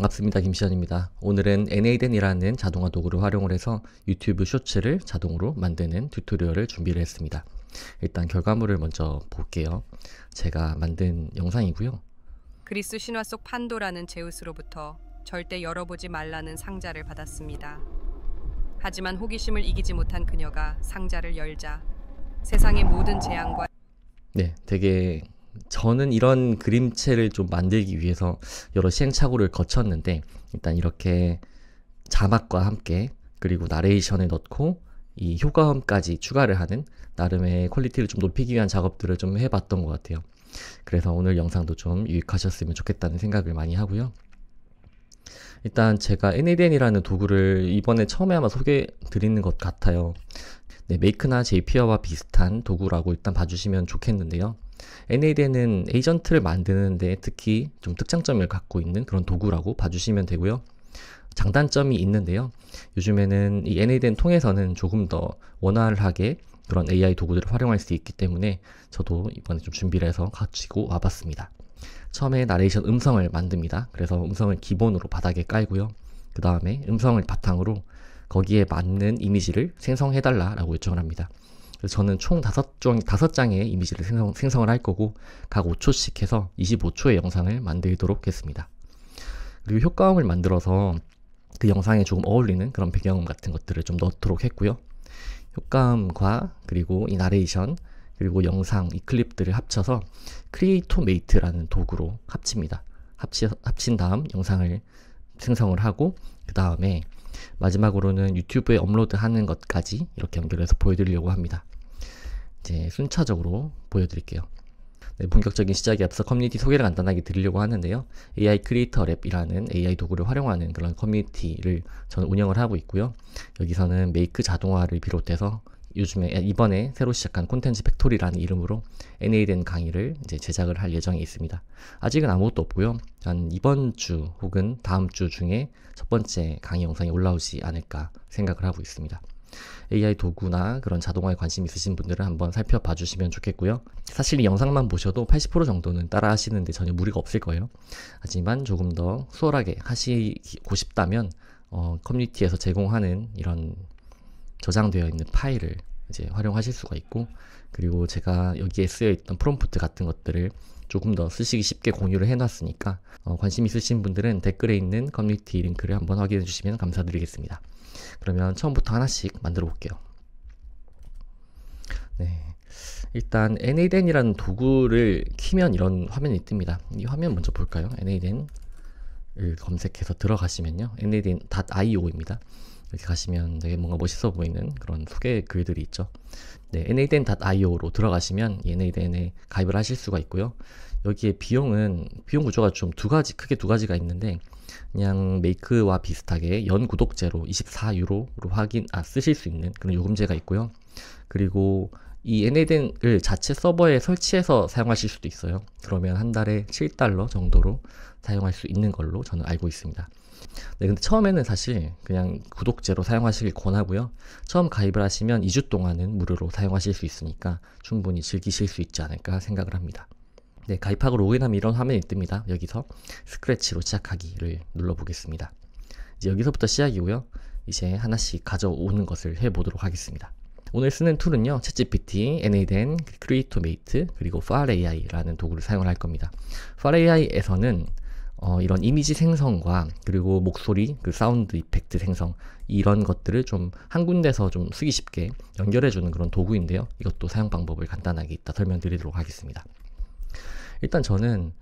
반갑습니다. 김시현입니다. 오늘은 N8n이라는 자동화 도구를 활용을 해서 유튜브 쇼츠를 자동으로 만드는 튜토리얼을 준비를 했습니다. 일단 결과물을 먼저 볼게요. 제가 만든 영상이고요. 그리스 신화 속 판도라는 제우스로부터 절대 열어보지 말라는 상자를 받았습니다. 하지만 호기심을 이기지 못한 그녀가 상자를 열자 세상의 모든 재앙과 네, 되게 저는 이런 그림체를 좀 만들기 위해서 여러 시행착오를 거쳤는데 일단 이렇게 자막과 함께 그리고 나레이션을 넣고 이 효과음까지 추가를 하는 나름의 퀄리티를 좀 높이기 위한 작업들을 좀 해봤던 것 같아요. 그래서 오늘 영상도 좀 유익하셨으면 좋겠다는 생각을 많이 하고요. 일단 제가 N8n이라는 도구를 이번에 처음에 아마 소개해 드리는 것 같아요. 네, 메이크나 제이피어와 비슷한 도구라고 일단 봐주시면 좋겠는데요. N8n은 에이전트를 만드는데 특히 좀 특장점을 갖고 있는 그런 도구라고 봐주시면 되고요. 장단점이 있는데요. 요즘에는 이 N8n 통해서는 조금 더 원활하게 그런 AI 도구들을 활용할 수 있기 때문에 저도 이번에 좀 준비를 해서 가지고 와봤습니다. 처음에 나레이션 음성을 만듭니다. 그래서 음성을 기본으로 바닥에 깔고요. 그 다음에 음성을 바탕으로 거기에 맞는 이미지를 생성해달라 라고 요청을 합니다. 그래서 저는 총 5장의 이미지를 생성을 할 거고 각 5초씩 해서 25초의 영상을 만들도록 했습니다. 그리고 효과음을 만들어서 그 영상에 조금 어울리는 그런 배경음 같은 것들을 좀 넣도록 했고요. 효과음과 그리고 이 나레이션 그리고 영상, 이 클립들을 합쳐서 크리에이토메이트라는 도구로 합칩니다. 합친 다음 영상을 생성을 하고 그 다음에 마지막으로는 유튜브에 업로드하는 것까지 이렇게 연결해서 보여드리려고 합니다. 이제 순차적으로 보여드릴게요. 네, 본격적인 시작에 앞서 커뮤니티 소개를 간단하게 드리려고 하는데요. AI 크리에이터 랩이라는 AI 도구를 활용하는 그런 커뮤니티를 저는 운영을 하고 있고요. 여기서는 메이크 자동화를 비롯해서 이번에 새로 시작한 콘텐츠 팩토리라는 이름으로 N8n 강의를 이제 제작을 할 예정에 있습니다. 아직은 아무것도 없고요. 한 이번 주 혹은 다음 주 중에 첫 번째 강의 영상이 올라오지 않을까 생각을 하고 있습니다. AI 도구나 그런 자동화에 관심 있으신 분들은 한번 살펴봐 주시면 좋겠고요. 사실 이 영상만 보셔도 80% 정도는 따라 하시는데 전혀 무리가 없을 거예요. 하지만 조금 더 수월하게 하시고 싶다면 커뮤니티에서 제공하는 이런 저장되어 있는 파일을 이제 활용하실 수가 있고, 그리고 제가 여기에 쓰여있던 프롬프트 같은 것들을 조금 더 쓰시기 쉽게 공유를 해놨으니까 관심 있으신 분들은 댓글에 있는 커뮤니티 링크를 한번 확인해 주시면 감사드리겠습니다. 그러면 처음부터 하나씩 만들어 볼게요. 네, 일단 N8n이라는 도구를 키면 이런 화면이 뜹니다. 이 화면 먼저 볼까요? N8n을 검색해서 들어가시면요, n8n.io입니다. 이렇게 가시면 되게 뭔가 멋있어 보이는 그런 소개 글들이 있죠. 네, n8n.io로 들어가시면 N8n에 가입을 하실 수가 있고요. 여기에 비용 구조가 좀 크게 두 가지가 있는데, 그냥 메이크와 비슷하게 연 구독제로 24유로로 쓰실 수 있는 그런 요금제가 있고요. 그리고 이 N8n을 자체 서버에 설치해서 사용하실 수도 있어요. 그러면 한 달에 7달러 정도로 사용할 수 있는 걸로 저는 알고 있습니다. 네, 근데 처음에는 사실 그냥 구독제로 사용하시길 권하고요. 처음 가입을 하시면 2주 동안은 무료로 사용하실 수 있으니까 충분히 즐기실 수 있지 않을까 생각을 합니다. 네, 가입하고 로그인하면 이런 화면이 뜹니다. 여기서 스크래치로 시작하기를 눌러보겠습니다. 이제 여기서부터 시작이고요. 이제 하나씩 가져오는 것을 해보도록 하겠습니다. 오늘 쓰는 툴은요, 챗GPT, N8n, 크리에이토메이트, 그리고 FarAI라는 도구를 사용을 할 겁니다. FarAI에서는 이런 이미지 생성과 그리고 목소리, 그 사운드 이펙트 생성, 이런 것들을 좀 한 군데서 좀 쓰기 쉽게 연결해주는 그런 도구인데요. 이것도 사용 방법을 간단하게 이따 설명드리도록 하겠습니다. 일단 저는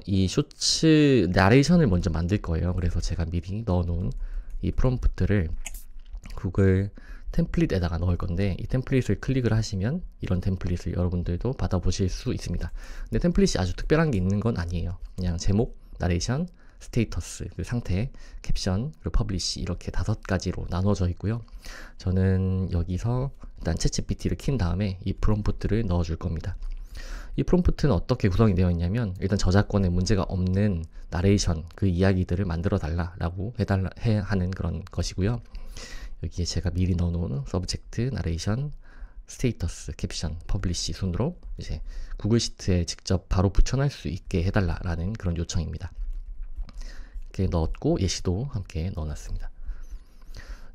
이 쇼츠 나레이션을 먼저 만들 거예요. 그래서 제가 미리 넣어놓은 이 프롬프트를 구글 템플릿에다가 넣을 건데, 이 템플릿을 클릭을 하시면 이런 템플릿을 여러분들도 받아보실 수 있습니다. 근데 템플릿이 아주 특별한 게 있는 건 아니에요. 그냥 제목, 나레이션, 스테이터스, 그 상태, 캡션, 그리고 퍼블리시, 이렇게 5가지로 나눠져 있고요. 저는 여기서 일단 챗GPT를 킨 다음에 이 프롬프트를 넣어줄 겁니다. 이 프롬프트는 어떻게 구성이 되어 있냐면, 일단 저작권에 문제가 없는 나레이션, 그 이야기들을 만들어 달라고 해야 하는 그런 것이고요. 여기에 제가 미리 넣어놓은 서브젝트, 나레이션, 스테이터스, 캡션, 퍼블리시 순으로 이제 구글 시트에 직접 바로 붙여넣을 수 있게 해달라라는 그런 요청입니다. 함께 넣었고 예시도 함께 넣어놨습니다.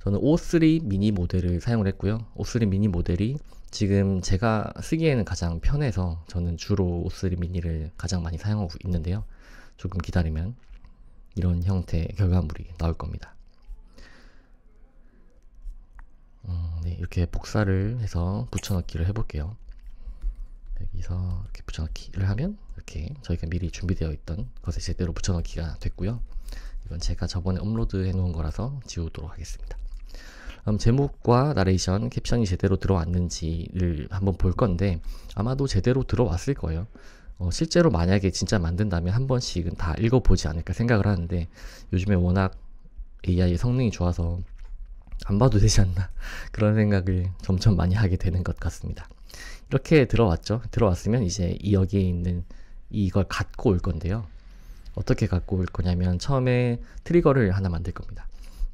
저는 O3 미니 모델을 사용을 했고요. O3 미니 모델이 지금 제가 쓰기에는 가장 편해서 저는 주로 O3 미니를 가장 많이 사용하고 있는데요. 조금 기다리면 이런 형태의 결과물이 나올 겁니다. 네, 이렇게 복사를 해서 붙여넣기를 해볼게요. 여기서 이렇게 붙여넣기를 하면 이렇게 저희가 미리 준비되어 있던 것에 제대로 붙여넣기가 됐고요. 이건 제가 저번에 업로드 해놓은 거라서 지우도록 하겠습니다. 제목과 나레이션, 캡션이 제대로 들어왔는지를 한번 볼 건데 아마도 제대로 들어왔을 거예요. 실제로 만약에 진짜 만든다면 한 번씩은 다 읽어보지 않을까 생각을 하는데 요즘에 워낙 AI의 성능이 좋아서 안 봐도 되지 않나 그런 생각을 점점 많이 하게 되는 것 같습니다. 이렇게 들어왔죠. 들어왔으면 이제 여기에 있는 이걸 갖고 올 건데요. 어떻게 갖고 올 거냐면 처음에 트리거를 하나 만들 겁니다.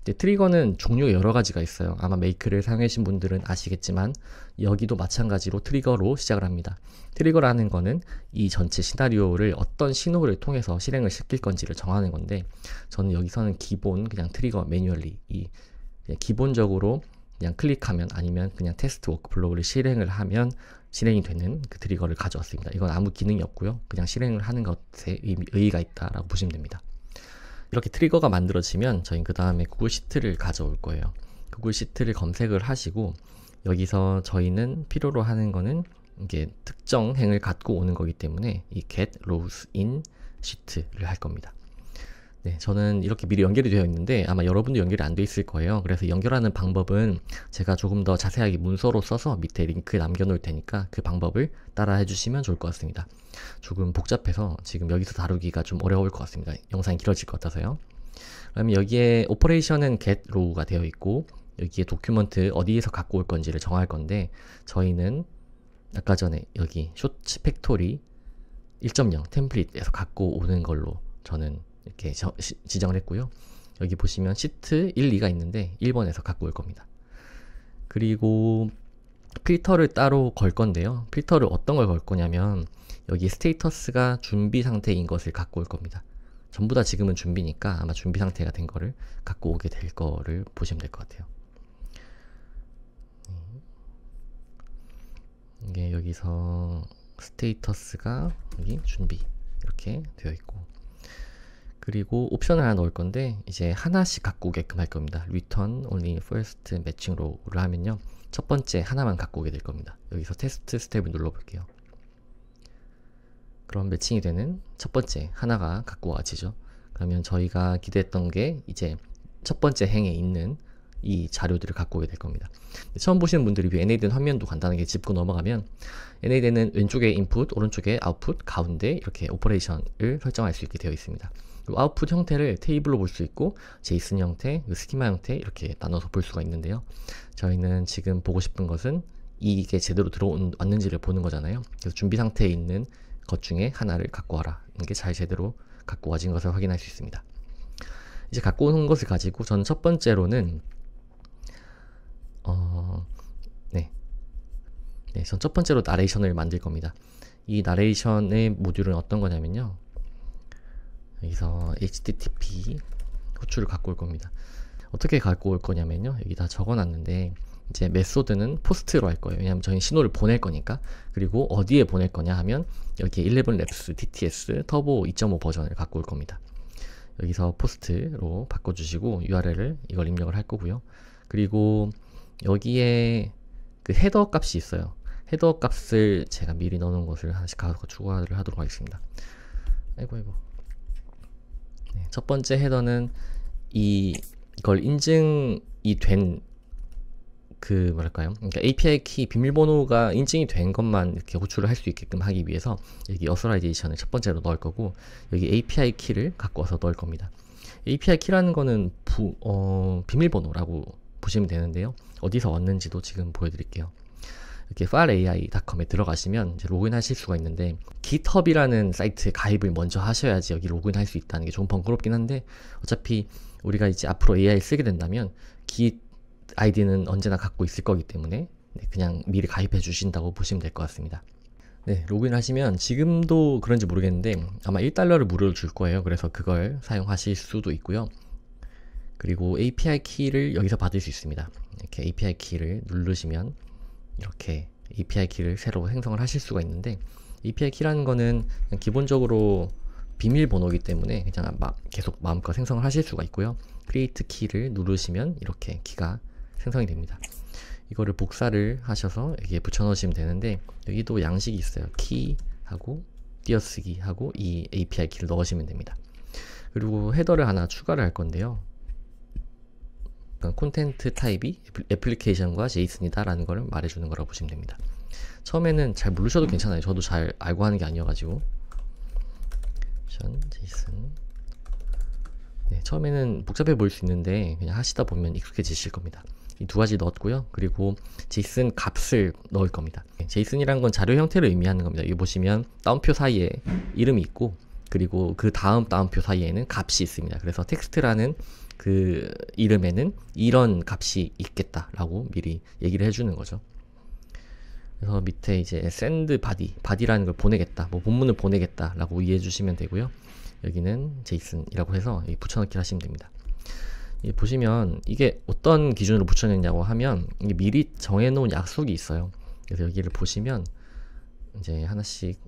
트리거는 종류 여러 가지가 있어요. 아마 메이크를 사용하신 분들은 아시겠지만 여기도 마찬가지로 트리거로 시작을 합니다. 트리거라는 거는 이 전체 시나리오를 어떤 신호를 통해서 실행을 시킬 건지를 정하는 건데 저는 여기서는 기본 그냥 트리거 매뉴얼리 그냥 기본적으로 그냥 클릭하면 아니면 그냥 테스트 워크플로우를 실행을 하면 실행이 되는 그 트리거를 가져왔습니다. 이건 아무 기능이 없고요. 그냥 실행을 하는 것에 의의가 있다라고 보시면 됩니다. 이렇게 트리거가 만들어지면 저희는 그 다음에 구글 시트를 가져올 거예요. 구글 시트를 검색을 하시고 여기서 저희는 필요로 하는 거는 이게 특정 행을 갖고 오는 거기 때문에 이 get rows in sheet를 할 겁니다. 네, 저는 이렇게 미리 연결이 되어 있는데 아마 여러분도 연결이 안 돼 있을 거예요. 그래서 연결하는 방법은 제가 조금 더 자세하게 문서로 써서 밑에 링크 남겨놓을 테니까 그 방법을 따라 해주시면 좋을 것 같습니다. 조금 복잡해서 지금 여기서 다루기가 좀 어려울 것 같습니다. 영상이 길어질 것 같아서요. 그러면 여기에 오퍼레이션은 get row가 되어 있고 여기에 도큐먼트 어디에서 갖고 올 건지를 정할 건데 저희는 아까 전에 여기 쇼츠 팩토리 1.0 템플릿에서 갖고 오는 걸로 저는 이렇게 지정을 했고요. 여기 보시면 시트 1, 2가 있는데 1번에서 갖고 올 겁니다. 그리고 필터를 따로 걸 건데요. 필터를 어떤 걸 걸 거냐면 여기 스테이터스가 준비 상태인 것을 갖고 올 겁니다. 전부 다 지금은 준비니까 아마 준비 상태가 된 거를 갖고 오게 될 거를 보시면 될 것 같아요. 이게 여기서 스테이터스가 여기 준비 이렇게 되어 있고 그리고 옵션을 하나 넣을 건데 이제 하나씩 갖고 오게끔 할 겁니다. Return only first matching row를 하면요. 첫 번째 하나만 갖고 오게 될 겁니다. 여기서 테스트 스텝을 눌러볼게요. 그럼 매칭이 되는 첫 번째 하나가 갖고 와지죠. 그러면 저희가 기대했던 게 이제 첫 번째 행에 있는 이 자료들을 갖고 오게 될 겁니다. 처음 보시는 분들이 NAD는 화면도 간단하게 짚고 넘어가면 NAD는 왼쪽에 인풋, 오른쪽에 아웃풋, 가운데 이렇게 오퍼레이션을 설정할 수 있게 되어 있습니다. 아웃풋 형태를 테이블로 볼 수 있고 제이슨 형태, 스키마 형태 이렇게 나눠서 볼 수가 있는데요. 저희는 지금 보고 싶은 것은 이게 제대로 들어왔는지를 보는 거잖아요. 그래서 준비 상태에 있는 것 중에 하나를 갖고 와라. 이게 잘 제대로 갖고 와진 것을 확인할 수 있습니다. 이제 갖고 오는 것을 가지고 저는 첫 번째로는 전 첫 번째로 나레이션을 만들 겁니다. 이 나레이션의 모듈은 어떤 거냐면요. 여기서 HTTP 호출을 갖고 올 겁니다. 어떻게 갖고 올 거냐면요. 여기 다 적어놨는데 이제 메소드는 포스트로 할 거예요. 왜냐하면 저희 신호를 보낼 거니까. 그리고 어디에 보낼 거냐 하면 여기 11labs TTS 터보 2.5 버전을 갖고 올 겁니다. 여기서 포스트로 바꿔주시고 URL을 이걸 입력을 할 거고요. 그리고 여기에 그 헤더 값이 있어요. 헤더 값을 제가 미리 넣어놓은 것을 하나씩 가서 추가를 하도록 하겠습니다. 아이고. 네, 첫 번째 헤더는 이걸 인증이 된 그러니까 API 키 비밀번호가 인증이 된 것만 이렇게 호출을 할 수 있게끔 하기 위해서 여기 어서라이제이션을 첫 번째로 넣을 거고 여기 API 키를 갖고 와서 넣을 겁니다. API 키라는 거는 비밀번호라고 보시면 되는데요. 어디서 왔는지도 지금 보여드릴게요. 이렇게 fileai.com에 들어가시면 이제 로그인하실 수가 있는데 GitHub이라는 사이트에 가입을 먼저 하셔야지 여기 로그인할 수 있다는 게 좀 번거롭긴 한데 어차피 우리가 이제 앞으로 AI 쓰게 된다면 Git 아이디는 언제나 갖고 있을 거기 때문에 그냥 미리 가입해 주신다고 보시면 될 것 같습니다. 네, 로그인 하시면 지금도 그런지 모르겠는데 아마 1달러를 무료로 줄 거예요. 그래서 그걸 사용하실 수도 있고요. 그리고 API 키를 여기서 받을 수 있습니다. 이렇게 API 키를 누르시면 이렇게 API 키를 새로 생성을 하실 수가 있는데, API 키라는 거는 그냥 기본적으로 비밀번호이기 때문에 그냥 계속 마음껏 생성을 하실 수가 있고요. 크리에이트 키를 누르시면 이렇게 키가 생성이 됩니다. 이거를 복사를 하셔서 여기에 붙여 넣으시면 되는데, 여기도 양식이 있어요. 키하고 띄어쓰기 하고 이 API 키를 넣으시면 됩니다. 그리고 헤더를 하나 추가를 할 건데요. 콘텐트 타입이 애플리케이션과 제이슨이다 라는 걸 말해주는 거라고 보시면 됩니다. 처음에는 잘 모르셔도 괜찮아요. 저도 잘 알고 하는 게 아니어가지고. 제이슨. 네, 처음에는 복잡해 보일 수 있는데 그냥 하시다 보면 익숙해지실 겁니다. 이 두 가지 넣었고요. 그리고 제이슨 값을 넣을 겁니다. 제이슨이란 건 자료 형태를 의미하는 겁니다. 여기 보시면 다운표 사이에 이름이 있고, 그리고 그 다음 다운표 사이에는 값이 있습니다. 그래서 텍스트라는 그 이름에는 이런 값이 있겠다라고 미리 얘기를 해주는 거죠. 그래서 밑에 이제 send body라는 걸 보내겠다, 뭐 본문을 보내겠다라고 이해해 주시면 되고요. 여기는 제이슨이라고 해서 붙여넣기를 하시면 됩니다. 보시면 이게 어떤 기준으로 붙여냈냐고 하면 이게 미리 정해놓은 약속이 있어요. 그래서 여기를 보시면 이제 하나씩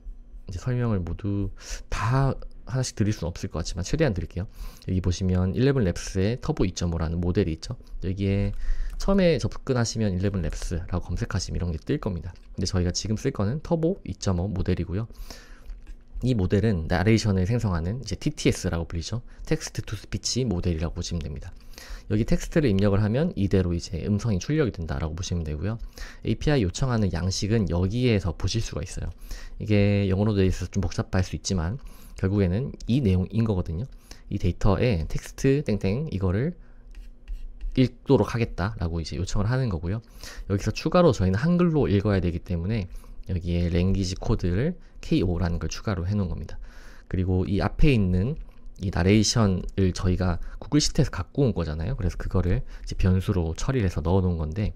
이제 설명을 모두 다 하나씩 드릴 수는 없을 것 같지만 최대한 드릴게요. 여기 보시면 11labs의 터보 2.5라는 모델이 있죠. 여기에 처음에 접근하시면 11labs라고 검색하시면 이런 게 뜰 겁니다. 근데 저희가 지금 쓸 거는 터보 2.5 모델이고요. 이 모델은 나레이션을 생성하는 이제 TTS라고 불리죠. 텍스트 투 스피치 모델이라고 보시면 됩니다. 여기 텍스트를 입력을 하면 이대로 이제 음성이 출력이 된다라고 보시면 되고요. API 요청하는 양식은 여기에서 보실 수가 있어요. 이게 영어로 되어 있어서 좀 복잡할 수 있지만 결국에는 이 내용인 거거든요. 이 데이터에 텍스트 땡땡 이거를 읽도록 하겠다라고 이제 요청을 하는 거고요. 여기서 추가로 저희는 한글로 읽어야 되기 때문에 여기에 랭귀지 코드를 KO라는 걸 추가로 해놓은 겁니다. 그리고 이 앞에 있는 이 나레이션을 저희가 구글 시트에서 갖고 온 거잖아요. 그래서 그거를 이제 변수로 처리를 해서 넣어 놓은 건데,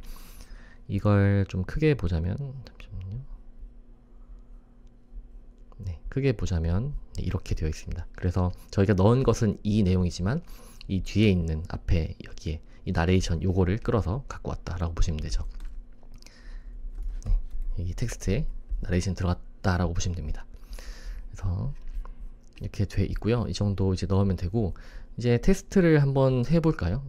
이걸 좀 크게 보자면, 잠시만요. 네, 크게 보자면 이렇게 되어 있습니다. 그래서 저희가 넣은 것은 이 내용이지만 이 뒤에 있는 앞에 여기에 이 나레이션 요거를 끌어서 갖고 왔다라고 보시면 되죠. 네, 여기 텍스트에 나레이션 들어갔다라고 보시면 됩니다. 그래서 이렇게 돼 있고요. 이 정도 이제 넣으면 되고, 이제 테스트를 한번 해볼까요?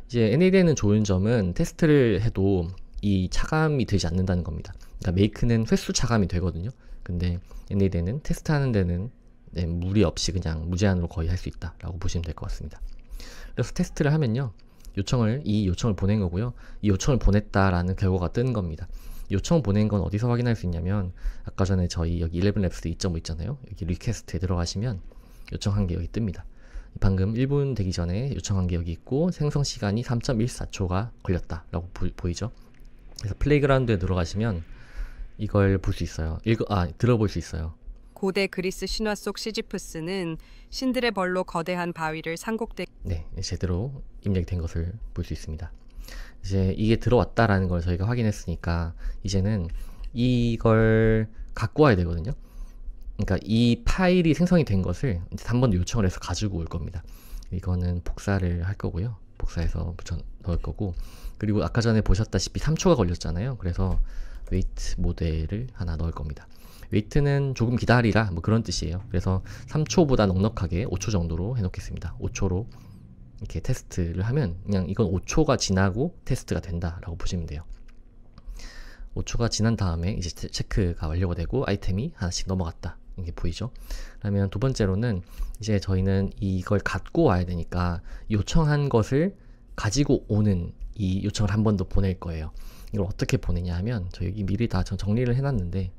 이제 NAD에는 좋은 점은 테스트를 해도 이 차감이 되지 않는다는 겁니다. 그러니까 make는 횟수 차감이 되거든요. 근데 NAD에는 테스트하는 데는 네, 무리 없이 그냥 무제한으로 거의 할 수 있다라고 보시면 될 것 같습니다. 그래서 테스트를 하면요, 이 요청을 보낸 거고요. 이 요청을 보냈다라는 결과가 뜨는 겁니다. 요청 보낸 건 어디서 확인할 수 있냐면, 아까 전에 저희 여기 11labs 2.5 있잖아요. 여기 리퀘스트에 들어가시면 요청한 게 여기 뜹니다. 방금 1분 되기 전에 요청한 게 여기 있고 생성 시간이 3.14초가 걸렸다라고 보이죠. 그래서 플레이그라운드에 들어가시면 이걸 볼 수 있어요. 들어볼 수 있어요. 고대 그리스 신화 속 시지프스는 신들의 벌로 거대한 바위를 산곡대. 네, 제대로 입력이 된 것을 볼 수 있습니다. 이제 이게 들어왔다라는 걸 저희가 확인했으니까 이제는 이걸 갖고 와야 되거든요. 그러니까 이 파일이 생성이 된 것을 한 번 더 요청을 해서 가지고 올 겁니다. 이거는 복사를 할 거고요. 복사해서 붙여 넣을 거고, 그리고 아까 전에 보셨다시피 3초가 걸렸잖아요. 그래서 wait 모델을 하나 넣을 겁니다. wait는 조금 기다리라 뭐 그런 뜻이에요. 그래서 3초보다 넉넉하게 5초 정도로 해놓겠습니다. 5초로 이렇게 테스트를 하면 그냥 이건 5초가 지나고 테스트가 된다라고 보시면 돼요. 5초가 지난 다음에 이제 체크가 완료가 되고 아이템이 하나씩 넘어갔다, 이게 보이죠? 그러면 두 번째로는 이제 저희는 이걸 갖고 와야 되니까 요청한 것을 가지고 오는 이 요청을 한 번 더 보낼 거예요. 이걸 어떻게 보내냐 하면, 저 여기 미리 다 정리를 해놨는데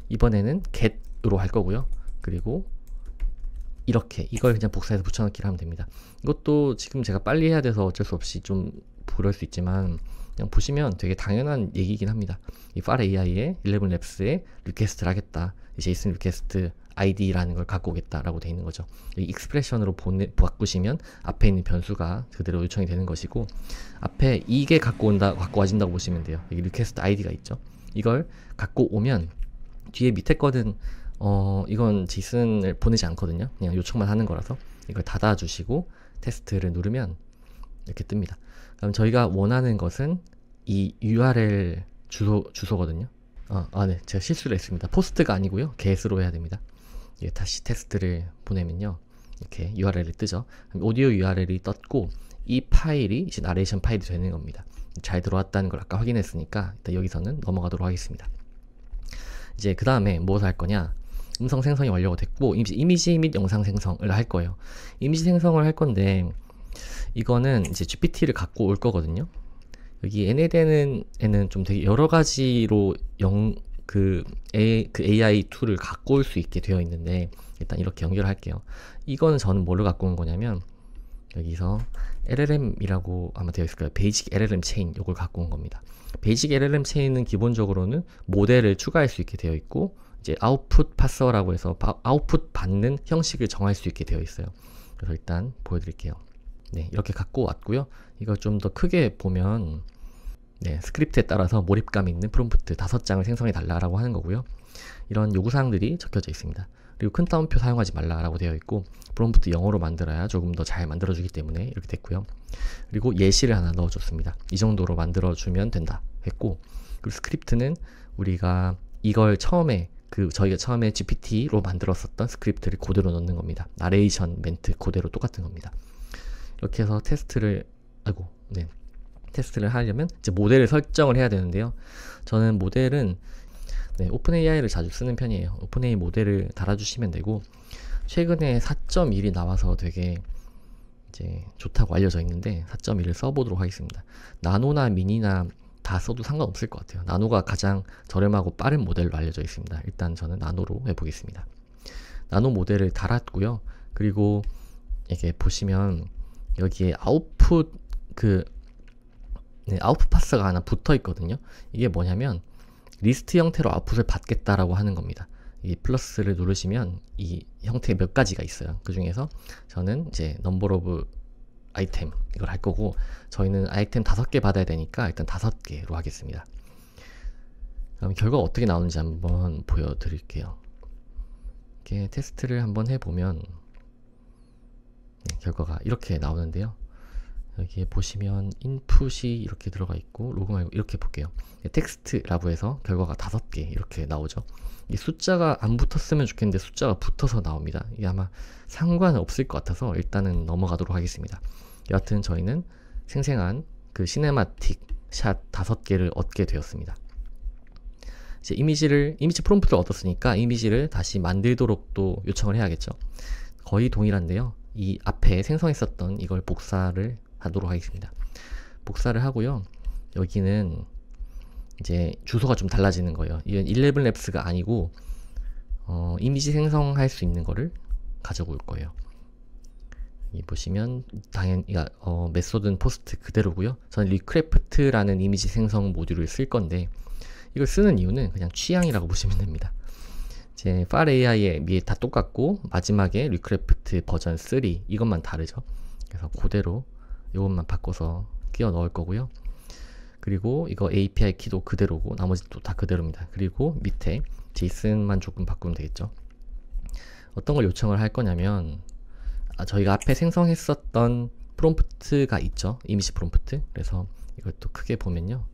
이번에는 get으로 할 거고요. 그리고 이렇게 이걸 그냥 복사해서 붙여넣기를 하면 됩니다. 이것도 지금 제가 빨리 해야 돼서 어쩔 수 없이 좀 그럴 수 있지만 그냥 보시면 되게 당연한 얘기긴 합니다. 이 far AI에 11labs에 리퀘스트를 하겠다, 제이슨 리퀘스트 id라는 걸 갖고 오겠다라고 되어 있는 거죠. 이 익스프레션으로 바꾸시면 앞에 있는 변수가 그대로 요청이 되는 것이고, 앞에 이게 갖고 와진다고 보시면 돼요. 여기 리퀘스트 id가 있죠. 이걸 갖고 오면 뒤에 밑에 거는 이건 제이슨을 보내지 않거든요. 그냥 요청만 하는 거라서 이걸 닫아주시고 테스트를 누르면 이렇게 뜹니다. 그럼 저희가 원하는 것은 이 URL 주소거든요. 네, 제가 실수를 했습니다. 포스트가 아니고요, get으로 해야 됩니다. 예, 다시 테스트를 보내면요, 이렇게 URL이 뜨죠. 오디오 URL이 떴고 이 파일이 이제 나레이션 파일이 되는 겁니다. 잘 들어왔다는 걸 아까 확인했으니까 일단 여기서는 넘어가도록 하겠습니다. 이제 그 다음에 무엇을 할 거냐, 음성 생성이 완료가 됐고 이미지 및 영상 생성을 할 거예요. 이미지 생성을 할 건데 이거는 이제 GPT를 갖고 올 거거든요. 여기 NLN에는 좀 되게 여러 가지로 그 AI 툴을 갖고 올 수 있게 되어 있는데 일단 이렇게 연결할게요. 이거는 저는 뭐를 갖고 온 거냐면 여기서 LLM이라고 아마 되어 있을 거예요. 베이직 LLM 체인, 요걸 갖고 온 겁니다. 베이직 LLM 체인은 기본적으로는 모델을 추가할 수 있게 되어 있고 이제 아웃풋 파서라고 해서 아웃풋 받는 형식을 정할 수 있게 되어 있어요. 그래서 일단 보여드릴게요. 네, 이렇게 갖고 왔고요. 이걸 좀 더 크게 보면 네, 스크립트에 따라서 몰입감 있는 프롬프트 5장을 생성해 달라고 하는 거고요. 이런 요구사항들이 적혀져 있습니다. 그리고 큰 따옴표 사용하지 말라라고 되어 있고 프롬프트 영어로 만들어야 조금 더 잘 만들어주기 때문에 이렇게 됐고요. 그리고 예시를 하나 넣어줬습니다. 이 정도로 만들어주면 된다 했고, 그리고 스크립트는 우리가 이걸 저희가 처음에 GPT로 만들었었던 스크립트를 그대로 넣는 겁니다. 나레이션 멘트 그대로 똑같은 겁니다. 이렇게 해서 테스트를 하려면 이제 모델을 설정을 해야 되는데요. 저는 모델은 오픈AI를 자주 쓰는 편이에요. 오픈AI 모델을 달아주시면 되고, 최근에 4.1이 나와서 되게 이제 좋다고 알려져 있는데 4.1을 써보도록 하겠습니다. 나노나 미니나 다 써도 상관없을 것 같아요. 나노가 가장 저렴하고 빠른 모델로 알려져 있습니다. 일단 저는 나노로 해보겠습니다. 나노 모델을 달았고요. 그리고 이렇게 보시면 여기에 아웃풋 아웃풋 파스가 하나 붙어 있거든요. 이게 뭐냐면 리스트 형태로 아웃풋을 받겠다라고 하는 겁니다. 이 플러스를 누르시면 이 형태 몇 가지가 있어요. 그 중에서 저는 이제 넘버 오브 아이템 이걸 할 거고, 저희는 아이템 5개 받아야 되니까 일단 5개로 하겠습니다. 그럼 결과가 어떻게 나오는지 한번 보여드릴게요. 이렇게 테스트를 한번 해보면 결과가 이렇게 나오는데요. 여기에 보시면 인풋이 이렇게 들어가 있고, 로그 말고 이렇게 볼게요. 텍스트라고 해서 결과가 5개 이렇게 나오죠. 이 숫자가 안 붙었으면 좋겠는데 숫자가 붙어서 나옵니다. 이게 아마 상관은 없을 것 같아서 일단은 넘어가도록 하겠습니다. 여하튼 저희는 생생한 그 시네마틱 샷 5개를 얻게 되었습니다. 이제 이미지 프롬프트를 얻었으니까 이미지를 다시 만들도록 또 요청을 해야겠죠. 거의 동일한데요. 이 앞에 생성했었던 이걸 복사를 하도록 하겠습니다. 복사를 하고요. 여기는 이제 주소가 좀 달라지는 거예요. 이건 11labs가 아니고 이미지 생성할 수 있는 거를 가져올 거예요. 여기 보시면 당연히 메소드는 포스트 그대로고요. 저는 리크래프트라는 이미지 생성 모듈을 쓸 건데 이걸 쓰는 이유는 그냥 취향이라고 보시면 됩니다. 제 FARAI에 위에 다 똑같고 마지막에 리크래프트 버전 3 이것만 다르죠. 그래서 그대로 이것만 바꿔서 끼워 넣을 거고요. 그리고 이거 API 키도 그대로고 나머지도 다 그대로입니다. 그리고 밑에 제이슨만 조금 바꾸면 되겠죠. 어떤 걸 요청을 할 거냐면 저희가 앞에 생성했었던 프롬프트가 있죠. 이미지 프롬프트. 그래서 이것도 크게 보면요,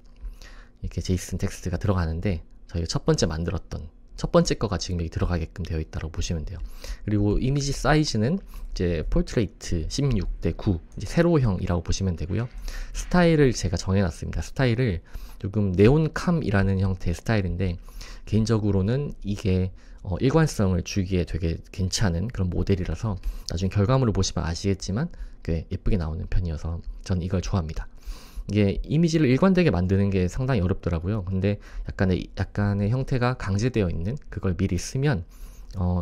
이렇게 제이슨 텍스트가 들어가는데 저희가 첫 번째 만들었던 첫 번째 거가 지금 여기 들어가게끔 되어 있다고 보시면 돼요. 그리고 이미지 사이즈는 이제 포트레이트 16대 9 이제 세로형이라고 보시면 되고요. 스타일을 제가 정해놨습니다. 스타일을 조금 네온캄이라는 형태의 스타일인데 개인적으로는 이게 일관성을 주기에 되게 괜찮은 그런 모델이라서 나중에 결과물을 보시면 아시겠지만 꽤 예쁘게 나오는 편이어서 저는 이걸 좋아합니다. 이게 이미지를 일관되게 만드는 게 상당히 어렵더라고요. 근데 약간의 형태가 강제되어 있는 그걸 미리 쓰면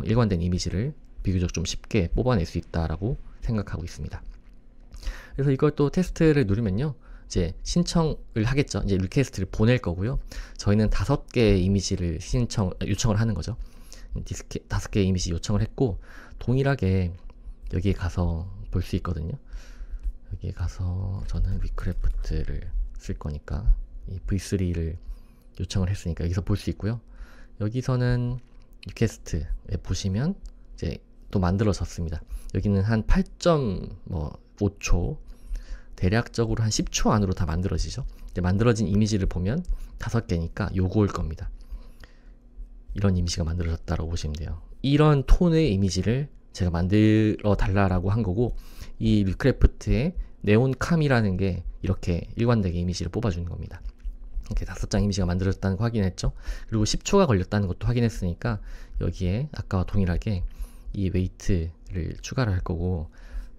일관된 이미지를 비교적 좀 쉽게 뽑아낼 수 있다라고 생각하고 있습니다. 그래서 이걸 또 테스트를 누르면요, 이제 신청을 하겠죠. 이제 리퀘스트를 보낼 거고요. 저희는 5개의 이미지를 요청을 하는 거죠. 5개의 이미지 요청을 했고 동일하게 여기에 가서 볼 수 있거든요. 여기에 가서 저는 리크래프트를 쓸 거니까 이 V3를 요청을 했으니까 여기서 볼 수 있고요. 여기서는 리퀘스트에 보시면 이제 또 만들어졌습니다. 여기는 한 8.5초, 대략적으로 한 10초 안으로 다 만들어지죠. 이제 만들어진 이미지를 보면 5개니까 요거일 겁니다. 이런 이미지가 만들어졌다고 보시면 돼요. 이런 톤의 이미지를 제가 만들어 달라고 한 거고, 이 류크래프트의 네온캄이라는 게 이렇게 일관되게 이미지를 뽑아주는 겁니다. 이렇게 5장 이미지가 만들어졌다는 거 확인했죠. 그리고 10초가 걸렸다는 것도 확인했으니까 여기에 아까와 동일하게 이 웨이트를 추가를 할 거고,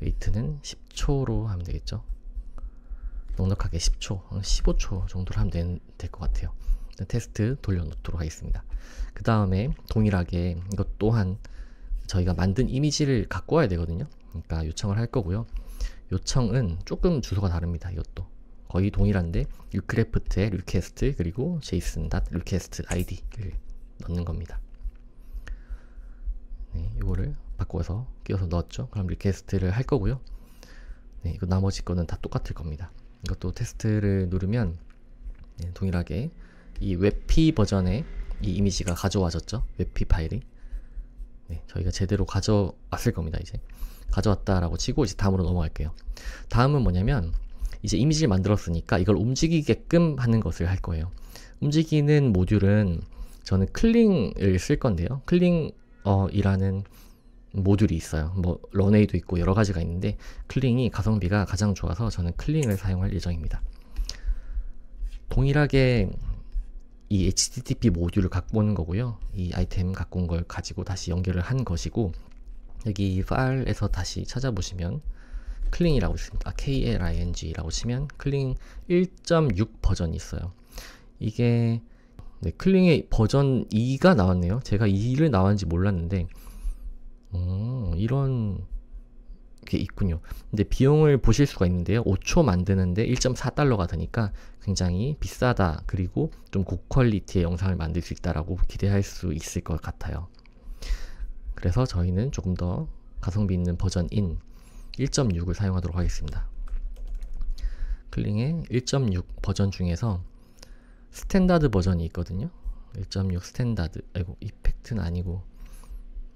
웨이트는 10초로 하면 되겠죠. 넉넉하게 10초, 15초 정도로 하면 될 것 같아요. 테스트 돌려놓도록 하겠습니다. 그 다음에 동일하게 이것 또한 저희가 만든 이미지를 갖고 와야 되거든요. 그러니까 요청을 할 거고요. 요청은 조금 주소가 다릅니다. 이것도 거의 동일한데 류크래프트의 리퀘스트 그리고 json.request id를 넣는 겁니다. 네, 이거를 바꿔서 끼워서 넣었죠. 그럼 리퀘스트를 할 거고요. 네, 이거 나머지 거는 다 똑같을 겁니다. 이것도 테스트를 누르면 네, 동일하게 이 웹P 버전의 이 이미지가 가져와졌죠. 웹P 파일이. 네, 저희가 제대로 가져왔을 겁니다. 이제 가져왔다라고 치고 이제 다음으로 넘어갈게요. 다음은 뭐냐면 이제 이미지를 만들었으니까 이걸 움직이게끔 하는 것을 할 거예요. 움직이는 모듈은 저는 클링을 쓸 건데요. 클링이라는 모듈이 있어요. 뭐 런웨이도 있고 여러 가지가 있는데 클링이 가성비가 가장 좋아서 저는 클링을 사용할 예정입니다. 동일하게 이 HTTP 모듈을 갖고 오는 거고요. 이 아이템 갖고 온 걸 가지고 다시 연결을 한 것이고, 여기 파일에서 다시 찾아보시면 클링이라고 있습니다. KLING라고 치면 클링 1.6 버전이 있어요. 이게 네, 클링의 버전 2가 나왔네요. 제가 2를 나왔는지 몰랐는데 이런 게 있군요. 근데 비용을 보실 수가 있는데요. 5초 만드는데 1.4달러가 드니까 굉장히 비싸다. 그리고 좀 고퀄리티의 영상을 만들 수 있다라고 기대할 수 있을 것 같아요. 그래서 저희는 조금 더 가성비 있는 버전인 1.6을 사용하도록 하겠습니다. 클링의 1.6 버전 중에서 스탠다드 버전이 있거든요. 1.6 스탠다드, 아이고 이펙트는 아니고,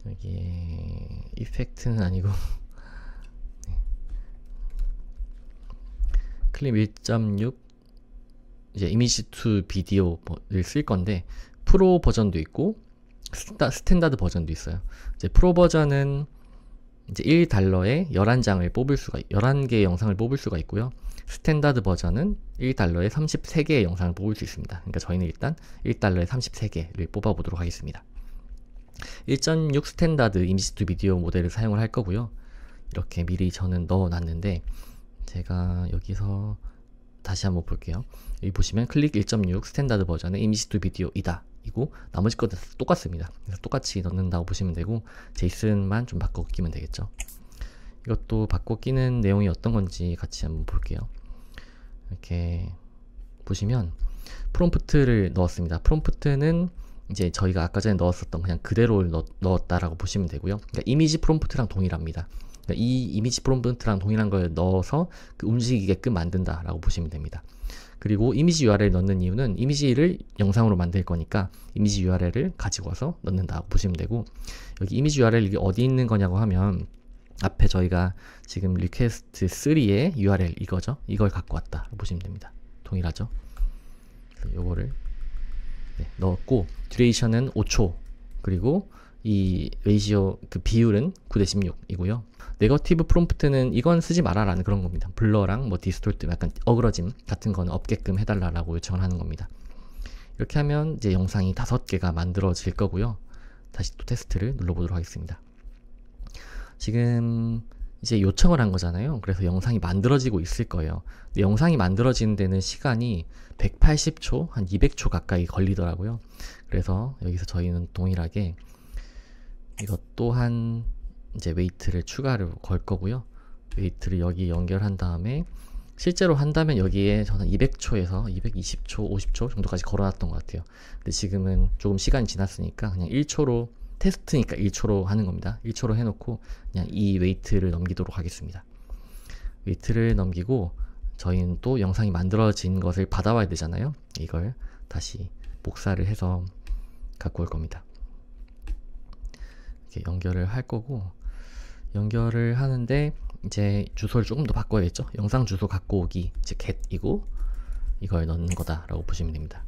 여기 이펙트는 아니고 네. 클립 1.6 이제 이미지 투 비디오를 쓸 건데 프로 버전도 있고 스탠다드 버전도 있어요. 이제 프로 버전은 이제 1달러에 11장을 뽑을 수가 11개의 영상을 뽑을 수가 있고요. 스탠다드 버전은 1달러에 33개의 영상을 뽑을 수 있습니다. 그러니까 저희는 일단 1달러에 33개를 뽑아 보도록 하겠습니다. 1.6 스탠다드 이미지 투 비디오 모델을 사용을 할 거고요. 이렇게 미리 저는 넣어 놨는데 제가 여기서 다시 한번 볼게요. 여기 보시면 클릭 1.6 스탠다드 버전의 이미지 투 비디오이다. 이고 나머지 것도 똑같습니다. 그래서 똑같이 넣는다고 보시면 되고 제이슨만 좀 바꿔 끼면 되겠죠. 이것도 바꿔 끼는 내용이 어떤 건지 같이 한번 볼게요. 이렇게 보시면 프롬프트를 넣었습니다. 프롬프트는 이제 저희가 아까 전에 넣었었던 그냥 그대로 넣었다라고 보시면 되고요. 그러니까 이미지 프롬프트랑 동일합니다. 그러니까 이 이미지 프롬프트랑 동일한 걸 넣어서 그 움직이게끔 만든다라고 보시면 됩니다. 그리고 이미지 URL을 넣는 이유는 이미지를 영상으로 만들 거니까 이미지 URL을 가지고 와서 넣는다고 보시면 되고, 여기 이미지 URL이 어디 있는 거냐고 하면 앞에 저희가 지금 리퀘스트 3의 URL 이거죠. 이걸 갖고 왔다 보시면 됩니다. 동일하죠. 그래서 요거를 네, 넣었고 듀레이션은 5초 그리고 이 레이시오 그 비율은 9:16이고요. 네거티브 프롬프트는 이건 쓰지 마라라는 그런 겁니다. 블러랑 뭐 디스톨트 약간 어그러짐 같은 거는 없게끔 해달라고 요청을 하는 겁니다. 이렇게 하면 이제 영상이 5개가 만들어질 거고요. 다시 또 테스트를 눌러보도록 하겠습니다. 지금 이제 요청을 한 거잖아요. 그래서 영상이 만들어지고 있을 거예요. 근데 영상이 만들어지는 데는 시간이 180초, 한 200초 가까이 걸리더라고요. 그래서 여기서 저희는 동일하게 이것 또한 이제 웨이트를 추가로 걸 거고요. 웨이트를 여기 연결한 다음에 실제로 한다면 여기에 저는 200초에서 220초, 50초 정도까지 걸어놨던 것 같아요. 근데 지금은 조금 시간이 지났으니까 그냥 1초로 테스트니까 1초로 하는 겁니다. 1초로 해놓고 그냥 이 웨이트를 넘기도록 하겠습니다. 웨이트를 넘기고 저희는 또 영상이 만들어진 것을 받아와야 되잖아요. 이걸 다시 복사를 해서 갖고 올 겁니다. 이렇게 연결을 할 거고, 연결을 하는데 이제 주소를 조금 더 바꿔야겠죠. 영상 주소 갖고 오기, 이제 get이고 이걸 넣는 거다라고 보시면 됩니다.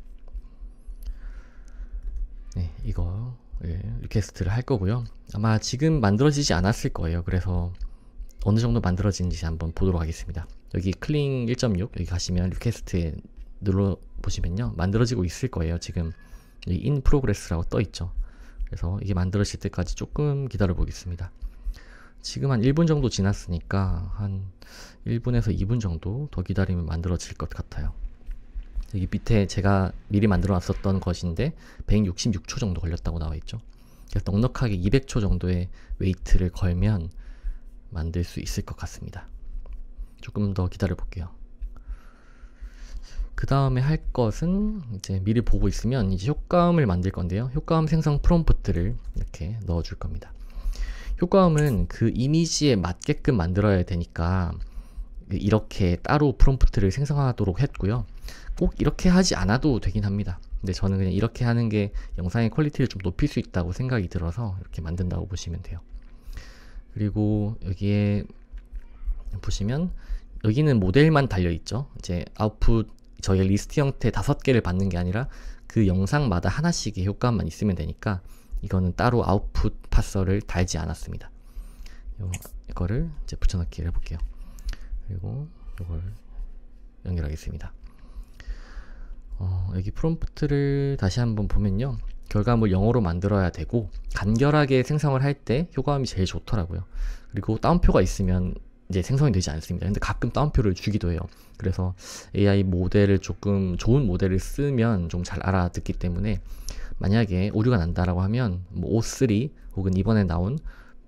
네, 이거 리퀘스트를 할 거고요. 아마 지금 만들어지지 않았을 거예요. 그래서 어느 정도 만들어지는지 한번 보도록 하겠습니다. 여기 클링 1.6 여기 가시면 리퀘스트에 눌러 보시면요, 만들어지고 있을 거예요. 지금 여기 in progress라고 떠 있죠. 그래서 이게 만들어질 때까지 조금 기다려 보겠습니다. 지금 한 1분 정도 지났으니까 한 1분에서 2분 정도 더 기다리면 만들어질 것 같아요. 여기 밑에 제가 미리 만들어 놨었던 것인데 166초 정도 걸렸다고 나와 있죠. 그래서 넉넉하게 200초 정도의 웨이트를 걸면 만들 수 있을 것 같습니다. 조금 더 기다려 볼게요. 그 다음에 할 것은 이제 미리 보고 있으면 이제 효과음을 만들 건데요. 효과음 생성 프롬프트를 이렇게 넣어 줄 겁니다. 효과음은 그 이미지에 맞게끔 만들어야 되니까 이렇게 따로 프롬프트를 생성하도록 했고요. 꼭 이렇게 하지 않아도 되긴 합니다. 근데 저는 그냥 이렇게 하는 게 영상의 퀄리티를 좀 높일 수 있다고 생각이 들어서 이렇게 만든다고 보시면 돼요. 그리고 여기에 보시면 여기는 모델만 달려있죠. 이제 아웃풋 저희 리스트 형태 5개를 받는 게 아니라 그 영상마다 하나씩의 효과만 있으면 되니까 이거는 따로 아웃풋 파서를 달지 않았습니다. 이거를 이제 붙여넣기를 해볼게요. 그리고 이걸 연결하겠습니다. 여기 프롬프트를 다시 한번 보면요, 결과물 영어로 만들어야 되고 간결하게 생성을 할 때 효과음이 제일 좋더라고요. 그리고 따옴표가 있으면 이제 생성이 되지 않습니다. 근데 가끔 따옴표를 주기도 해요. 그래서 AI 모델을 조금 좋은 모델을 쓰면 좀 잘 알아듣기 때문에 만약에 오류가 난다라고 하면 뭐 O3 혹은 이번에 나온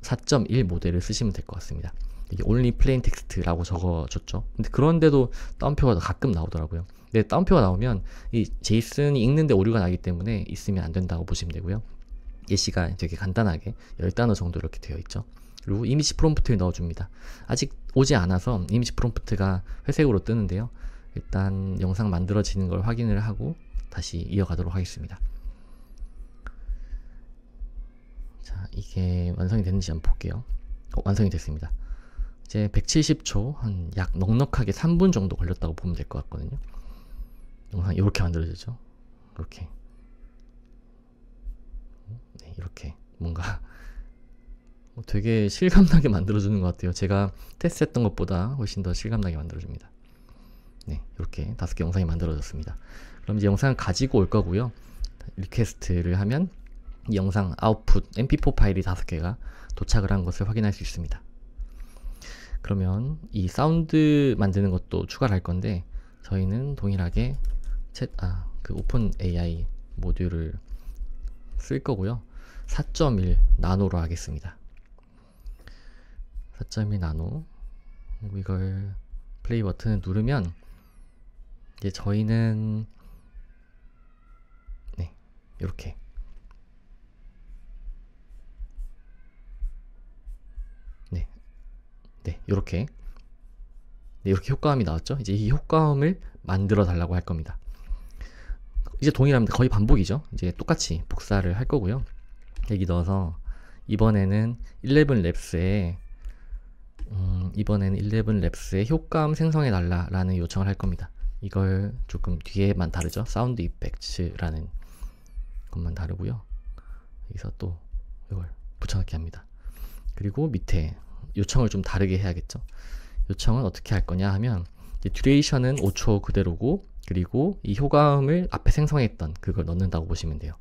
4.1 모델을 쓰시면 될 것 같습니다. 이게 only plain text라고 적어줬죠. 근데 그런데도 따옴표가 가끔 나오더라고요. 근데 따옴표가 나오면 이 제이슨이 읽는데 오류가 나기 때문에 있으면 안 된다고 보시면 되고요. 예시가 되게 간단하게 10단어 정도 이렇게 되어 있죠. 그리고 이미지 프롬프트를 넣어줍니다. 아직 오지 않아서 이미지 프롬프트가 회색으로 뜨는데요. 일단 영상 만들어지는 걸 확인을 하고 다시 이어가도록 하겠습니다. 자, 이게 완성이 됐는지 한번 볼게요. 완성이 됐습니다. 이제 170초, 한 약 넉넉하게 3분 정도 걸렸다고 보면 될 것 같거든요. 영상 이렇게 만들어지죠. 이렇게. 네, 이렇게 뭔가 되게 실감나게 만들어주는 것 같아요. 제가 테스트했던 것보다 훨씬 더 실감나게 만들어줍니다. 네, 이렇게 5개 영상이 만들어졌습니다. 그럼 이제 영상을 가지고 올 거고요. 리퀘스트를 하면 이 영상 아웃풋 mp4 파일이 5개가 도착을 한 것을 확인할 수 있습니다. 그러면 이 사운드 만드는 것도 추가를 할 건데 저희는 동일하게 그 오픈 AI 모듈을 쓸 거고요. 4.1 나노로 하겠습니다. 4.1 나노. 그리고 이걸 플레이 버튼을 누르면 이제 저희는 네, 이렇게 이렇게 효과음이 나왔죠. 이제 이 효과음을 만들어 달라고 할 겁니다. 이제 동일합니다. 거의 반복이죠. 이제 똑같이 복사를 할 거고요. 여기 넣어서 이번에는 11랩스에 효과음 생성해 달라라는 요청을 할 겁니다. 이걸 조금 뒤에만 다르죠. 사운드 이펙트라는 것만 다르고요. 여기서 또 이걸 붙여넣기 합니다. 그리고 밑에 요청을 좀 다르게 해야겠죠. 요청은 어떻게 할 거냐 하면 듀레이션은 5초 그대로고 그리고 이 효과음을 앞에 생성했던 그걸 넣는다고 보시면 돼요.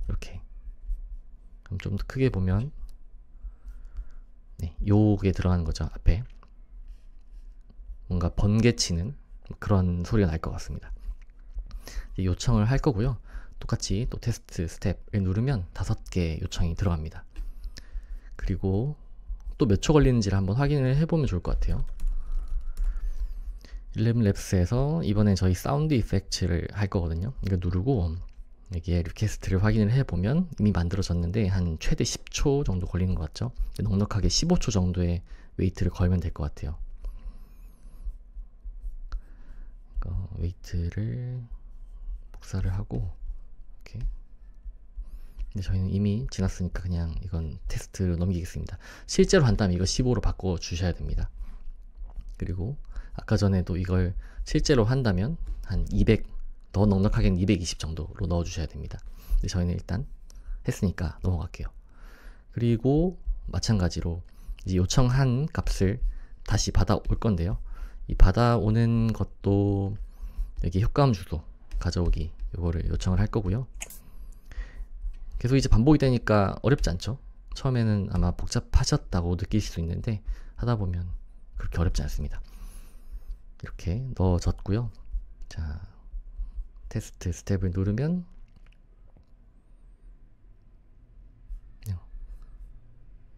이렇게. 그럼 좀 더 크게 보면 네, 요게 들어가는 거죠. 앞에 뭔가 번개치는 그런 소리가 날 것 같습니다. 요청을 할 거고요. 똑같이 또 테스트 스텝을 누르면 5개 요청이 들어갑니다. 그리고 또 몇 초 걸리는지를 한번 확인을 해보면 좋을 것 같아요. 11랩스에서 이번엔 저희 사운드 이펙트를 할 거거든요. 이거 누르고 여기에 리퀘스트를 확인을 해보면 이미 만들어졌는데 한 최대 10초 정도 걸리는 것 같죠. 넉넉하게 15초 정도의 웨이트를 걸면 될 것 같아요. 웨이트를 복사를 하고 이렇게 근데 저희는 이미 지났으니까 그냥 이건 테스트로 넘기겠습니다. 실제로 한다면 이거 15로 바꿔 주셔야 됩니다. 그리고 아까 전에도 이걸 실제로 한다면 한 200, 더 넉넉하게는 220 정도로 넣어 주셔야 됩니다. 근데 저희는 일단 했으니까 넘어갈게요. 그리고 마찬가지로 이제 요청한 값을 다시 받아올 건데요. 이 받아오는 것도 여기 효과음 주소 가져오기 이거를 요청을 할 거고요. 계속 이제 반복이 되니까 어렵지 않죠? 처음에는 아마 복잡하셨다고 느낄 수 있는데 하다 보면 그렇게 어렵지 않습니다. 이렇게 넣어졌고요. 자, 테스트 스텝을 누르면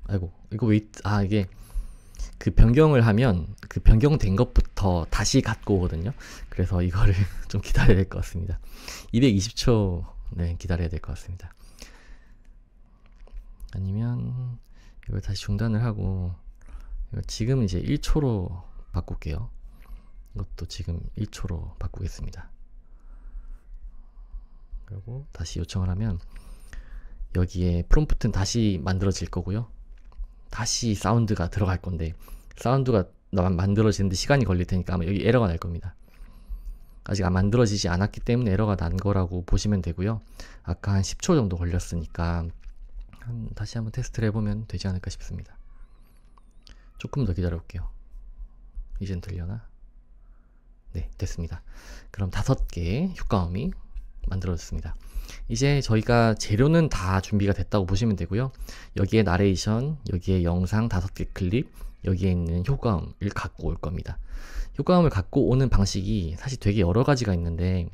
아이고 이거 왜 이게 그 변경을 하면 그 변경된 것부터 다시 갖고 오거든요. 그래서 이거를 좀 기다려야 될 것 같습니다. 220초 네, 기다려야 될 것 같습니다. 아니면 이걸 다시 중단을 하고 지금 이제 1초로 바꿀게요. 이것도 지금 1초로 바꾸겠습니다. 그리고 다시 요청을 하면 여기에 프롬프트는 다시 만들어질 거고요. 다시 사운드가 들어갈 건데 사운드가 만들어지는데 시간이 걸릴 테니까 아마 여기 에러가 날 겁니다. 아직 만들어지지 않았기 때문에 에러가 난 거라고 보시면 되고요. 아까 한 10초 정도 걸렸으니까 다시 한번 테스트를 해보면 되지 않을까 싶습니다. 조금 더 기다려 볼게요. 이젠 들려나? 네, 됐습니다. 그럼 5개의 효과음이 만들어졌습니다. 이제 저희가 재료는 다 준비가 됐다고 보시면 되고요. 여기에 나레이션, 여기에 영상 5개 클립, 여기에 있는 효과음을 갖고 올 겁니다. 효과음을 갖고 오는 방식이 사실 되게 여러 가지가 있는데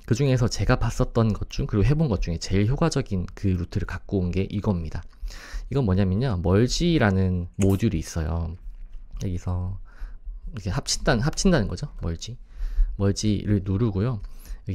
그 중에서 제가 봤었던 것 중 그리고 해본 것 중에 제일 효과적인 그 루트를 갖고 온 게 이겁니다. 이건 뭐냐면요, 멀지라는 모듈이 있어요. 여기서 이렇게 합친다는 거죠. 멀지를 누르고요.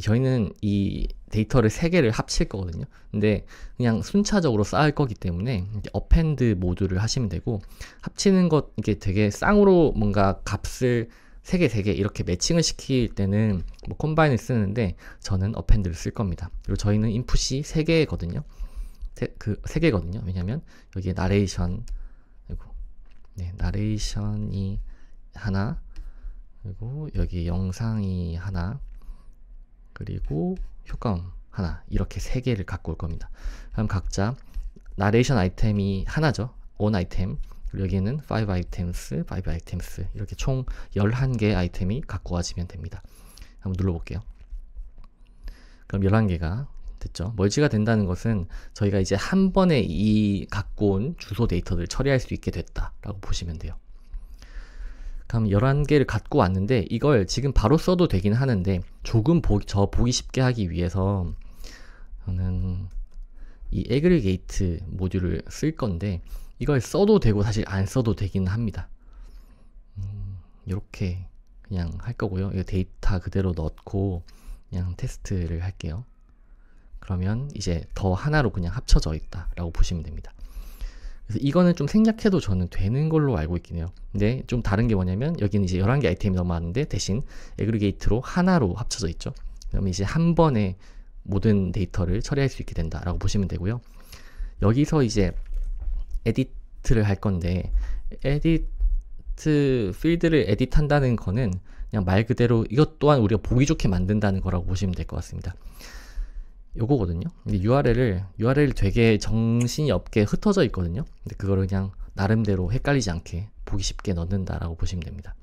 저희는 이 데이터를 3개를 합칠 거거든요. 근데 그냥 순차적으로 쌓을 거기 때문에 어펜드 모듈을 하시면 되고, 합치는 것 이게 되게 쌍으로 뭔가 값을 3개 이렇게 매칭을 시킬 때는 뭐 컴바인을 쓰는데 저는 어펜드를 쓸 겁니다. 그리고 저희는 인풋이 3개거든요. 3개거든요. 왜냐면 여기에 나레이션, 나레이션이 하나, 그리고 여기 영상이 하나, 그리고 효과음 하나, 이렇게 3개를 갖고 올 겁니다. 그럼 각자 나레이션 아이템이 하나죠. on 아이템. 그리고 여기에는 5 items, 5 items 이렇게 총 11개 아이템이 갖고 와지면 됩니다. 한번 눌러볼게요. 그럼 11개가 됐죠. 멀지가 된다는 것은 저희가 이제 한 번에 이 갖고 온 주소 데이터를 처리할 수 있게 됐다라고 보시면 돼요. 그럼 11개를 갖고 왔는데 이걸 지금 바로 써도 되긴 하는데 조금 보기 쉽게 하기 위해서 저는 이 애그리게이트 모듈을 쓸 건데 이걸 써도 되고 사실 안 써도 되긴 합니다. 이렇게 그냥 할 거고요. 이 데이터 그대로 넣고 그냥 테스트를 할게요. 그러면 이제 더 하나로 그냥 합쳐져 있다라고 보시면 됩니다. 그래서 이거는 좀 생략해도 저는 되는 걸로 알고 있긴 해요. 근데 좀 다른 게 뭐냐면 여기는 이제 11개 아이템이 넘어왔는데 대신 애그리게이트로 하나로 합쳐져 있죠. 그러면 이제 한 번에 모든 데이터를 처리할 수 있게 된다라고 보시면 되고요. 여기서 이제 에디트를 할 건데 에디트 필드를 에디트한다는 거는 그냥 말 그대로 이것 또한 우리가 보기 좋게 만든다는 거라고 보시면 될 것 같습니다. 요거거든요. 근데 URL 되게 정신이 없게 흩어져 있거든요. 근데 그거를 그냥 나름대로 헷갈리지 않게 보기 쉽게 넣는다라고 보시면 됩니다.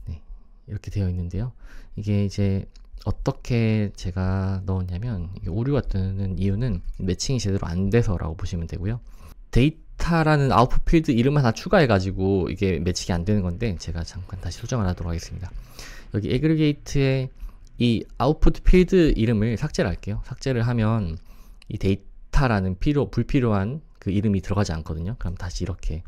네, 이렇게 되어 있는데요. 이게 이제 어떻게 제가 넣었냐면 이게 오류가 뜨는 이유는 매칭이 제대로 안 돼서라고 보시면 되고요. 데이터라는 아웃풋 필드 이름 하나 추가해가지고 이게 매칭이 안 되는 건데 제가 잠깐 다시 수정을 하도록 하겠습니다. 여기 애그리게이트의 이 아웃풋 필드 이름을 삭제를 할게요. 삭제를 하면 이 데이터라는 불필요한 그 이름이 들어가지 않거든요. 그럼 다시 이렇게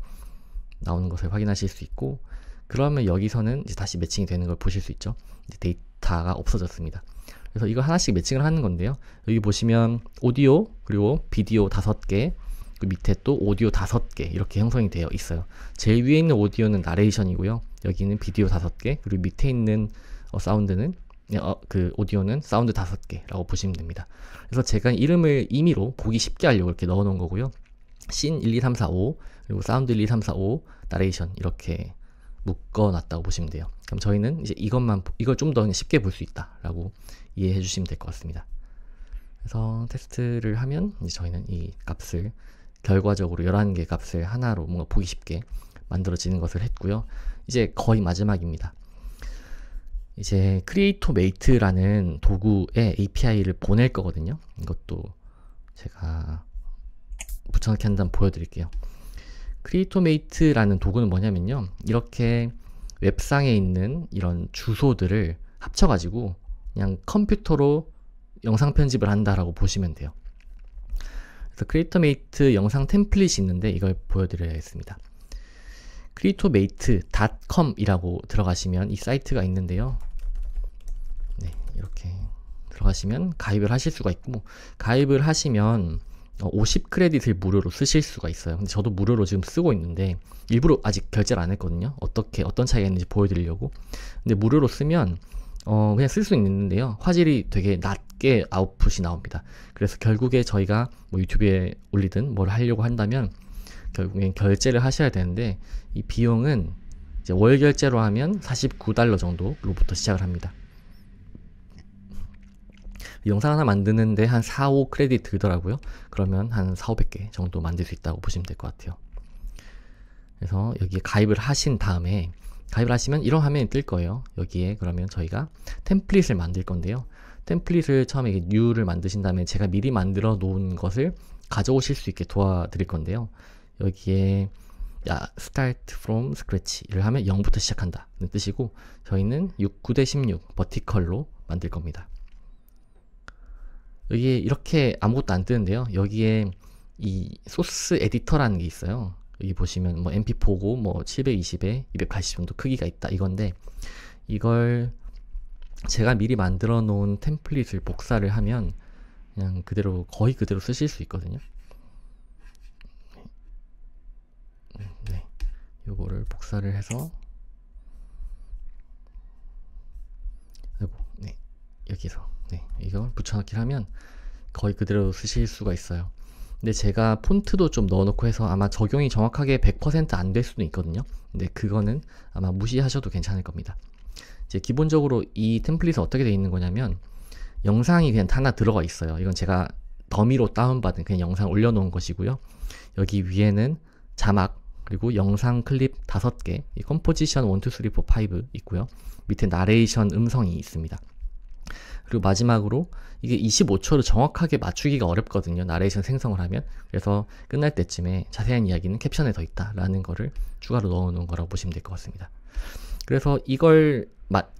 나오는 것을 확인하실 수 있고, 그러면 여기서는 이제 다시 매칭이 되는 걸 보실 수 있죠. 이제 데이터가 없어졌습니다. 그래서 이거 하나씩 매칭을 하는 건데요. 여기 보시면 오디오 그리고 비디오 5개, 그 밑에 또 오디오 5개 이렇게 형성이 되어 있어요. 제일 위에 있는 오디오는 나레이션이고요. 여기는 비디오 5개, 그리고 밑에 있는 사운드는 그 오디오는 사운드 5개라고 보시면 됩니다. 그래서 제가 이름을 임의로 보기 쉽게 하려고 이렇게 넣어 놓은 거고요. 씬 1, 2, 3, 4, 5 그리고 사운드 1, 2, 3, 4, 5 나레이션 이렇게 묶어 놨다고 보시면 돼요. 그럼 저희는 이제 이걸 좀 더 쉽게 볼 수 있다라고 이해해 주시면 될 것 같습니다. 그래서 테스트를 하면 이제 저희는 이 값을 결과적으로 11개 값을 하나로 뭔가 보기 쉽게 만들어지는 것을 했고요. 이제 거의 마지막입니다. 이제 크리에이토메이트라는 도구의 API를 보낼 거거든요. 이것도 제가 붙여넣기 한번 보여드릴게요. 크리에이토메이트라는 도구는 뭐냐면요, 이렇게 웹상에 있는 이런 주소들을 합쳐가지고 그냥 컴퓨터로 영상 편집을 한다라고 보시면 돼요. 그래서 크리에이토메이트 영상 템플릿이 있는데 이걸 보여드려야겠습니다. creatomate.com 이라고 들어가시면 이 사이트가 있는데요. 네, 이렇게 들어가시면 가입을 하실 수가 있고, 가입을 하시면 50 크레딧을 무료로 쓰실 수가 있어요. 근데 저도 무료로 지금 쓰고 있는데 일부러 아직 결제를 안 했거든요. 어떤 차이가 있는지 보여드리려고. 근데 무료로 쓰면 그냥 쓸 수 있는데요, 화질이 되게 낮게 아웃풋이 나옵니다. 그래서 결국에 저희가 뭐 유튜브에 올리든 뭘 하려고 한다면 결국엔 결제를 하셔야 되는데, 이 비용은 이제 월 결제로 하면 $49 정도로부터 시작을 합니다. 영상 하나 만드는데 한 4, 5 크레딧 들더라고요. 그러면 한 4, 500개 정도 만들 수 있다고 보시면 될 것 같아요. 그래서 여기에 가입을 하신 다음에, 가입을 하시면 이런 화면이 뜰 거예요. 여기에 그러면 저희가 템플릿을 만들 건데요. 템플릿을 처음에 new를 만드신 다음에 제가 미리 만들어 놓은 것을 가져오실 수 있게 도와드릴 건데요. 여기에 start from scratch를 하면 0부터 시작한다 는 뜻이고, 저희는 9:16 버티컬로 만들 겁니다. 여기에 이렇게 아무것도 안 뜨는데요, 여기에 이 소스 에디터라는 게 있어요. 여기 보시면 뭐 mp4고 뭐 720에 280 정도 크기가 있다 이건데, 이걸 제가 미리 만들어 놓은 템플릿을 복사를 하면 그냥 그대로, 거의 그대로 쓰실 수 있거든요. 네, 요거를 복사를 해서 네, 여기서 이걸 붙여넣기를 하면 거의 그대로 쓰실 수가 있어요. 근데 제가 폰트도 좀 넣어놓고 해서 아마 적용이 정확하게 100% 안 될 수도 있거든요. 근데 그거는 아마 무시하셔도 괜찮을 겁니다. 이제 기본적으로 이 템플릿은 어떻게 되어 있는 거냐면, 영상이 그냥 하나 들어가 있어요. 이건 제가 더미로 다운받은 그냥 영상 올려놓은 것이고요. 여기 위에는 자막, 그리고 영상 클립 5개, 이 컴포지션 1, 2, 3, 4, 5 있고요. 밑에 나레이션 음성이 있습니다. 그리고 마지막으로 이게 25초를 정확하게 맞추기가 어렵거든요, 나레이션 생성을 하면. 그래서 끝날 때쯤에 자세한 이야기는 캡션에 더 있다 라는 거를 추가로 넣어 놓은 거라고 보시면 될 것 같습니다. 그래서 이걸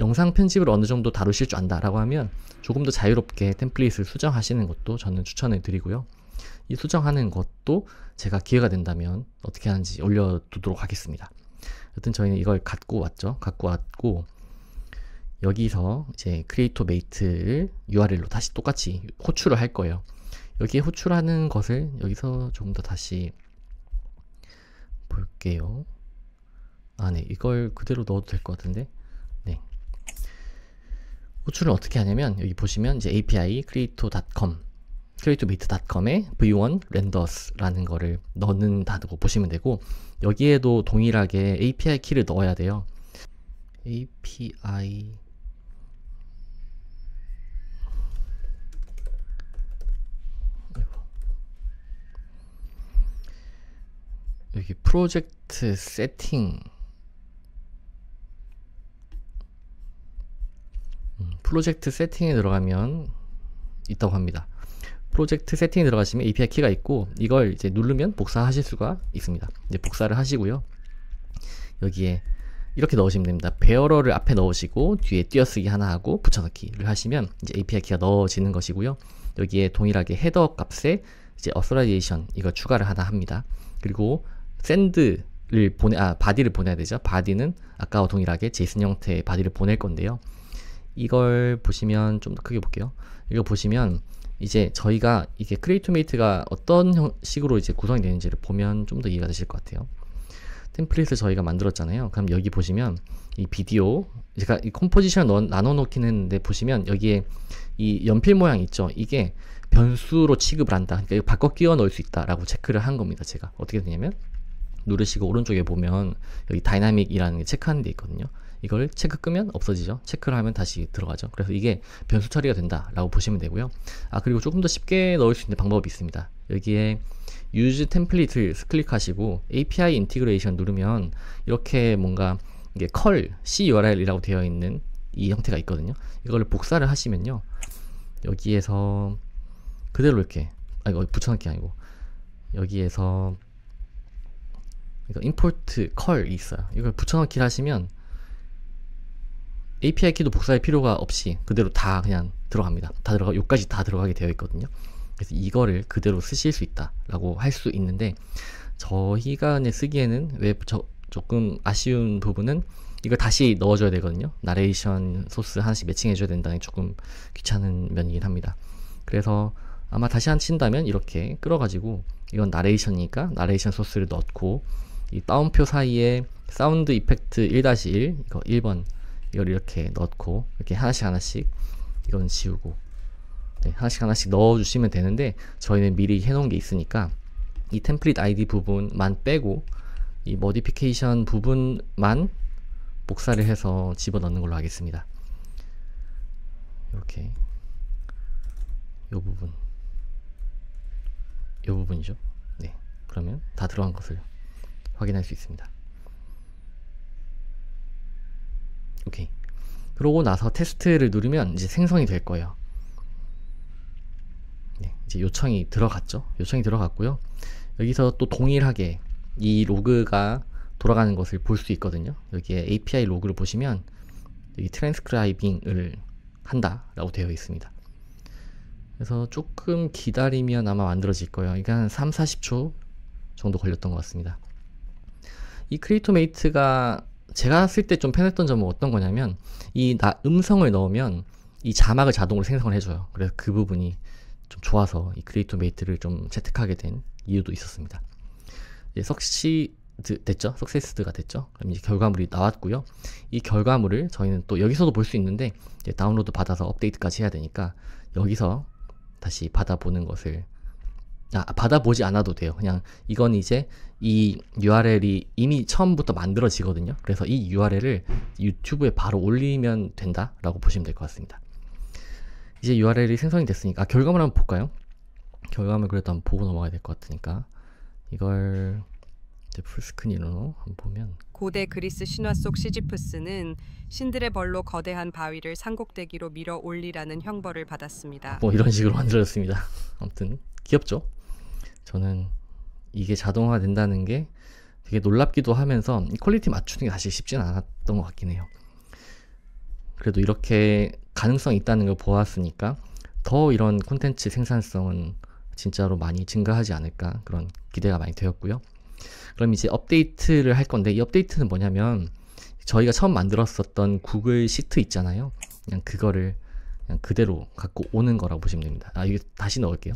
영상 편집을 어느 정도 다루실 줄 안다 라고 하면 조금 더 자유롭게 템플릿을 수정하시는 것도 저는 추천해 드리고요. 이 수정하는 것도 제가 기회가 된다면 어떻게 하는지 올려두도록 하겠습니다. 여튼 저희는 이걸 갖고 왔죠. 갖고 왔고, 여기서 이제 크리에이토메이트를 URL로 다시 똑같이 호출을 할 거예요. 여기에 호출하는 것을 여기서 조금 더 다시 볼게요. 네, 이걸 그대로 넣어도 될 것 같은데. 네, 호출을 어떻게 하냐면, 여기 보시면 이제 API creatomate.com에 v1 renders라는 거를 넣는다고 보시면 되고, 여기에도 동일하게 API 키를 넣어야 돼요. API 여기 프로젝트 세팅, 프로젝트 세팅에 들어가면 있다고 합니다. 프로젝트 세팅에 들어가시면 API 키가 있고, 이걸 이제 누르면 복사하실 수가 있습니다. 이제 복사를 하시고요. 여기에 이렇게 넣으시면 됩니다. 베어러를 앞에 넣으시고 뒤에 띄어쓰기 하나 하고 붙여넣기를 하시면 이제 API 키가 넣어지는 것이고요. 여기에 동일하게 헤더 값에 이제 authentication 이거 추가를 하나 합니다. 그리고 send를 바디를 보내야 되죠. 바디는 아까와 동일하게 제이슨 형태의 바디를 보낼 건데요. 이걸 보시면 좀 더 크게 볼게요. 이거 보시면 이제 저희가 이게 크리에이토메이트가 어떤 식으로 이제 구성이 되는지를 보면 좀 더 이해가 되실 것 같아요. 템플릿을 저희가 만들었잖아요. 그럼 여기 보시면 이 비디오, 제가 이 컴포지션을 나눠 놓긴 했는데 보시면 여기에 이 연필 모양 있죠. 이게 변수로 취급을 한다. 그러니까 이거 바꿔 끼워 넣을 수 있다라고 체크를 한 겁니다. 제가 어떻게 되냐면 누르시고 오른쪽에 보면 여기 다이나믹이라는 게 체크하는 데 있거든요. 이걸 체크 끄면 없어지죠. 체크를 하면 다시 들어가죠. 그래서 이게 변수 처리가 된다라고 보시면 되고요. 그리고 조금 더 쉽게 넣을 수 있는 방법이 있습니다. 여기에 Use Template를 클릭하시고 API 인티그레이션 누르면 이렇게 뭔가 이게 curl CURL이라고 되어 있는 이 형태가 있거든요. 이걸 복사를 하시면요. 여기에서 그대로 이렇게 이거 붙여넣기 아니고 여기에서 이거 import curl이 있어요. 이걸 붙여넣기를 하시면 API 키도 복사할 필요가 없이 그대로 다 그냥 들어갑니다. 다 들어가, 여기까지 다 들어가게 되어 있거든요. 그래서 이거를 그대로 쓰실 수 있다라고 할 수 있는데 저희가 쓰기에는 왜 조금 아쉬운 부분은 이걸 다시 넣어줘야 되거든요. 나레이션 소스 하나씩 매칭해줘야 된다는 조금 귀찮은 면이긴 합니다. 그래서 아마 다시 한친다면 이렇게 끌어가지고 이건 나레이션이니까 나레이션 소스를 넣고 이 다운표 사이에 사운드 이펙트 1-1 이거 1번 이걸 이렇게 넣고 이렇게 하나씩 이건 지우고 하나씩 넣어주시면 되는데 저희는 미리 해놓은 게 있으니까 이 템플릿 아이디 부분만 빼고 이 머디피케이션 부분만 복사를 해서 집어넣는 걸로 하겠습니다. 이렇게 요 부분이죠. 네, 그러면 다 들어간 것을 확인할 수 있습니다. 오케이. 그러고 나서 테스트를 누르면 이제 생성이 될 거예요. 네, 이제 요청이 들어갔죠. 요청이 들어갔고요. 여기서 또 동일하게 이 로그가 돌아가는 것을 볼 수 있거든요. 여기에 API 로그를 보시면 여기 트랜스크라이빙을 한다라고 되어 있습니다. 그래서 조금 기다리면 아마 만들어질 거예요. 이게 한 3-40초 정도 걸렸던 것 같습니다. 이 크리에이토메이트가 제가 쓸 때 좀 편했던 점은 어떤 거냐면 이 음성을 넣으면 이 자막을 자동으로 생성을 해줘요. 그래서 그 부분이 좀 좋아서 이 크리에이토메이트를 좀 채택하게 된 이유도 있었습니다. 이제 석시드 됐죠? 석세스드가 됐죠? 그럼 이제 결과물이 나왔고요. 이 결과물을 저희는 또 여기서도 볼 수 있는데 이제 다운로드 받아서 업데이트까지 해야 되니까 여기서 다시 받아보는 것을 받아보지 않아도 돼요. 그냥 이건 이제 이 URL이 이미 처음부터 만들어지거든요. 그래서 이 URL을 유튜브에 바로 올리면 된다라고 보시면 될 것 같습니다. 이제 URL이 생성이 됐으니까 결과물 한번 볼까요? 결과물 그래도 한번 보고 넘어가야 될 것 같으니까 이걸 이제 풀스크린으로 한번 보면 고대 그리스 신화 속 시지프스는 신들의 벌로 거대한 바위를 산꼭대기로 밀어 올리라는 형벌을 받았습니다. 뭐 이런 식으로 만들어졌습니다. 아무튼 귀엽죠? 저는 이게 자동화 된다는 게 되게 놀랍기도 하면서 이 퀄리티 맞추는 게 사실 쉽진 않았던 것 같긴 해요. 그래도 이렇게 가능성이 있다는 걸 보았으니까 더 이런 콘텐츠 생산성은 진짜로 많이 증가하지 않을까 그런 기대가 많이 되었고요. 그럼 이제 업데이트를 할 건데 이 업데이트는 뭐냐면 저희가 처음 만들었었던 구글 시트 있잖아요. 그냥 그거를 그냥 그대로 갖고 오는 거라고 보시면 됩니다. 이게 다시 넣을게요.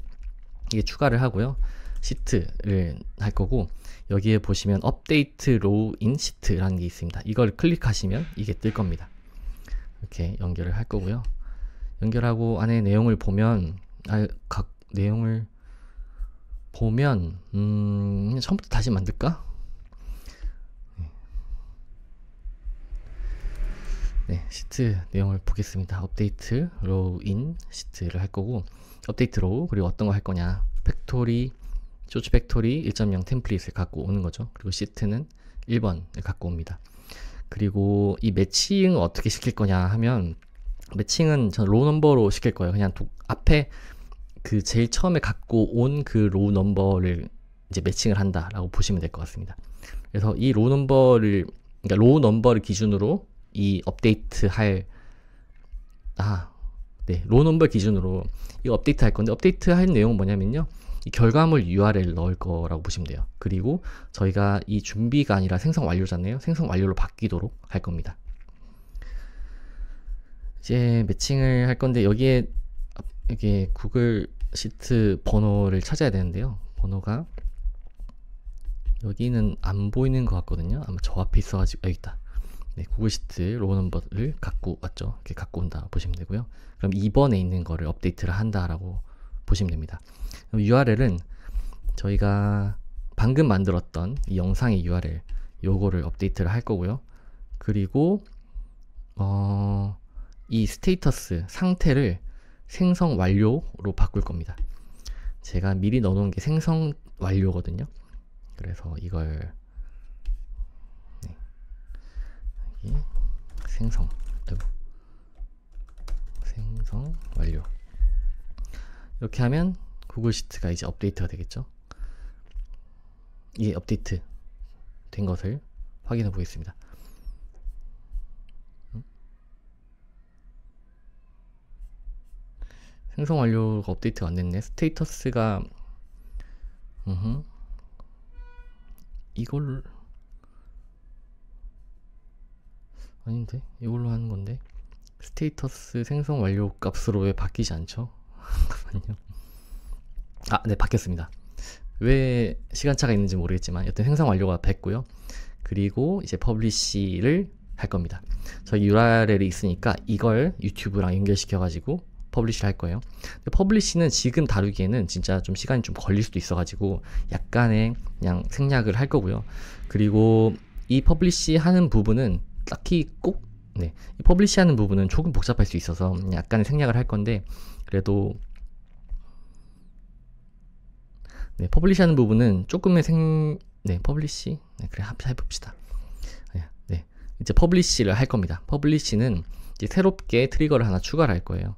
이게 추가를 하고요. 시트를 할 거고 여기에 보시면 업데이트 로우 인 시트라는 게 있습니다. 이걸 클릭하시면 이게 뜰 겁니다. 이렇게 연결을 할 거고요. 연결하고 안에 내용을 보면 각 내용을 보면 처음부터 다시 만들까? 네, 시트 내용을 보겠습니다. 업데이트 로우 인 시트를 할 거고 업데이트 로우 그리고 어떤 거 할 거냐 팩토리 쇼츠 팩토리 1.0 템플릿을 갖고 오는 거죠. 그리고 시트는 1번을 갖고 옵니다. 그리고 이 매칭을 어떻게 시킬 거냐 하면 매칭은 전 로우 넘버로 시킬 거예요. 그냥 앞에 그 제일 처음에 갖고 온 그 로우 넘버를 이제 매칭을 한다라고 보시면 될 것 같습니다. 그래서 이 로우 넘버를 그러니까 로우 넘버를 기준으로 이 업데이트 할 로우 넘버 기준으로 이 업데이트 할 건데 업데이트 할 내용은 뭐냐면요. 이 결과물 URL 넣을 거라고 보시면 돼요. 그리고 저희가 이 준비가 아니라 생성 완료잖아요. 생성 완료로 바뀌도록 할 겁니다. 이제 매칭을 할 건데 여기에 구글 시트 번호를 찾아야 되는데요. 번호가 여기는 안 보이는 것 같거든요. 아마 저 앞에 있어가지고 여기 있다. 네, 구글 시트 로우 넘버를 갖고 왔죠. 이렇게 갖고 온다 보시면 되고요. 그럼 2번에 있는 거를 업데이트를 한다라고 보시면 됩니다. URL은 저희가 방금 만들었던 이 영상의 URL 요거를 업데이트를 할 거고요. 그리고 이 스테이터스 상태를 생성 완료로 바꿀 겁니다. 제가 미리 넣어놓은 게 생성 완료거든요. 그래서 이걸 여기 생성 완료 이렇게 하면 구글 시트가 이제 업데이트가 되겠죠. 이게 업데이트 된 것을 확인해 보겠습니다. 생성 완료가 업데이트가 안 됐네. 스테이터스가 이걸 아닌데 이걸로 하는 건데 스테이터스 생성 완료 값으로 왜 바뀌지 않죠? 잠깐만요. 네, 바뀌었습니다. 왜 시간차가 있는지 모르겠지만 여튼 생성 완료가 됐고요. 그리고 이제 퍼블리시를 할 겁니다. 저희 URL이 있으니까 이걸 유튜브랑 연결시켜 가지고 퍼블리시를 할 거예요. 근데 퍼블리시는 지금 다루기에는 진짜 좀 시간이 좀 걸릴 수도 있어 가지고 약간의 그냥 생략을 할 거고요. 그리고 이 퍼블리시 하는 부분은 딱히 꼭 이 퍼블리시 하는 부분은 조금 복잡할 수 있어서 약간의 생략을 할 건데 그래도 퍼블리시 하는 부분은 조금의 퍼블리시 그래 해봅시다. 이제 퍼블리시를 할 겁니다. 퍼블리시는 이제 새롭게 트리거를 하나 추가를 할 거예요.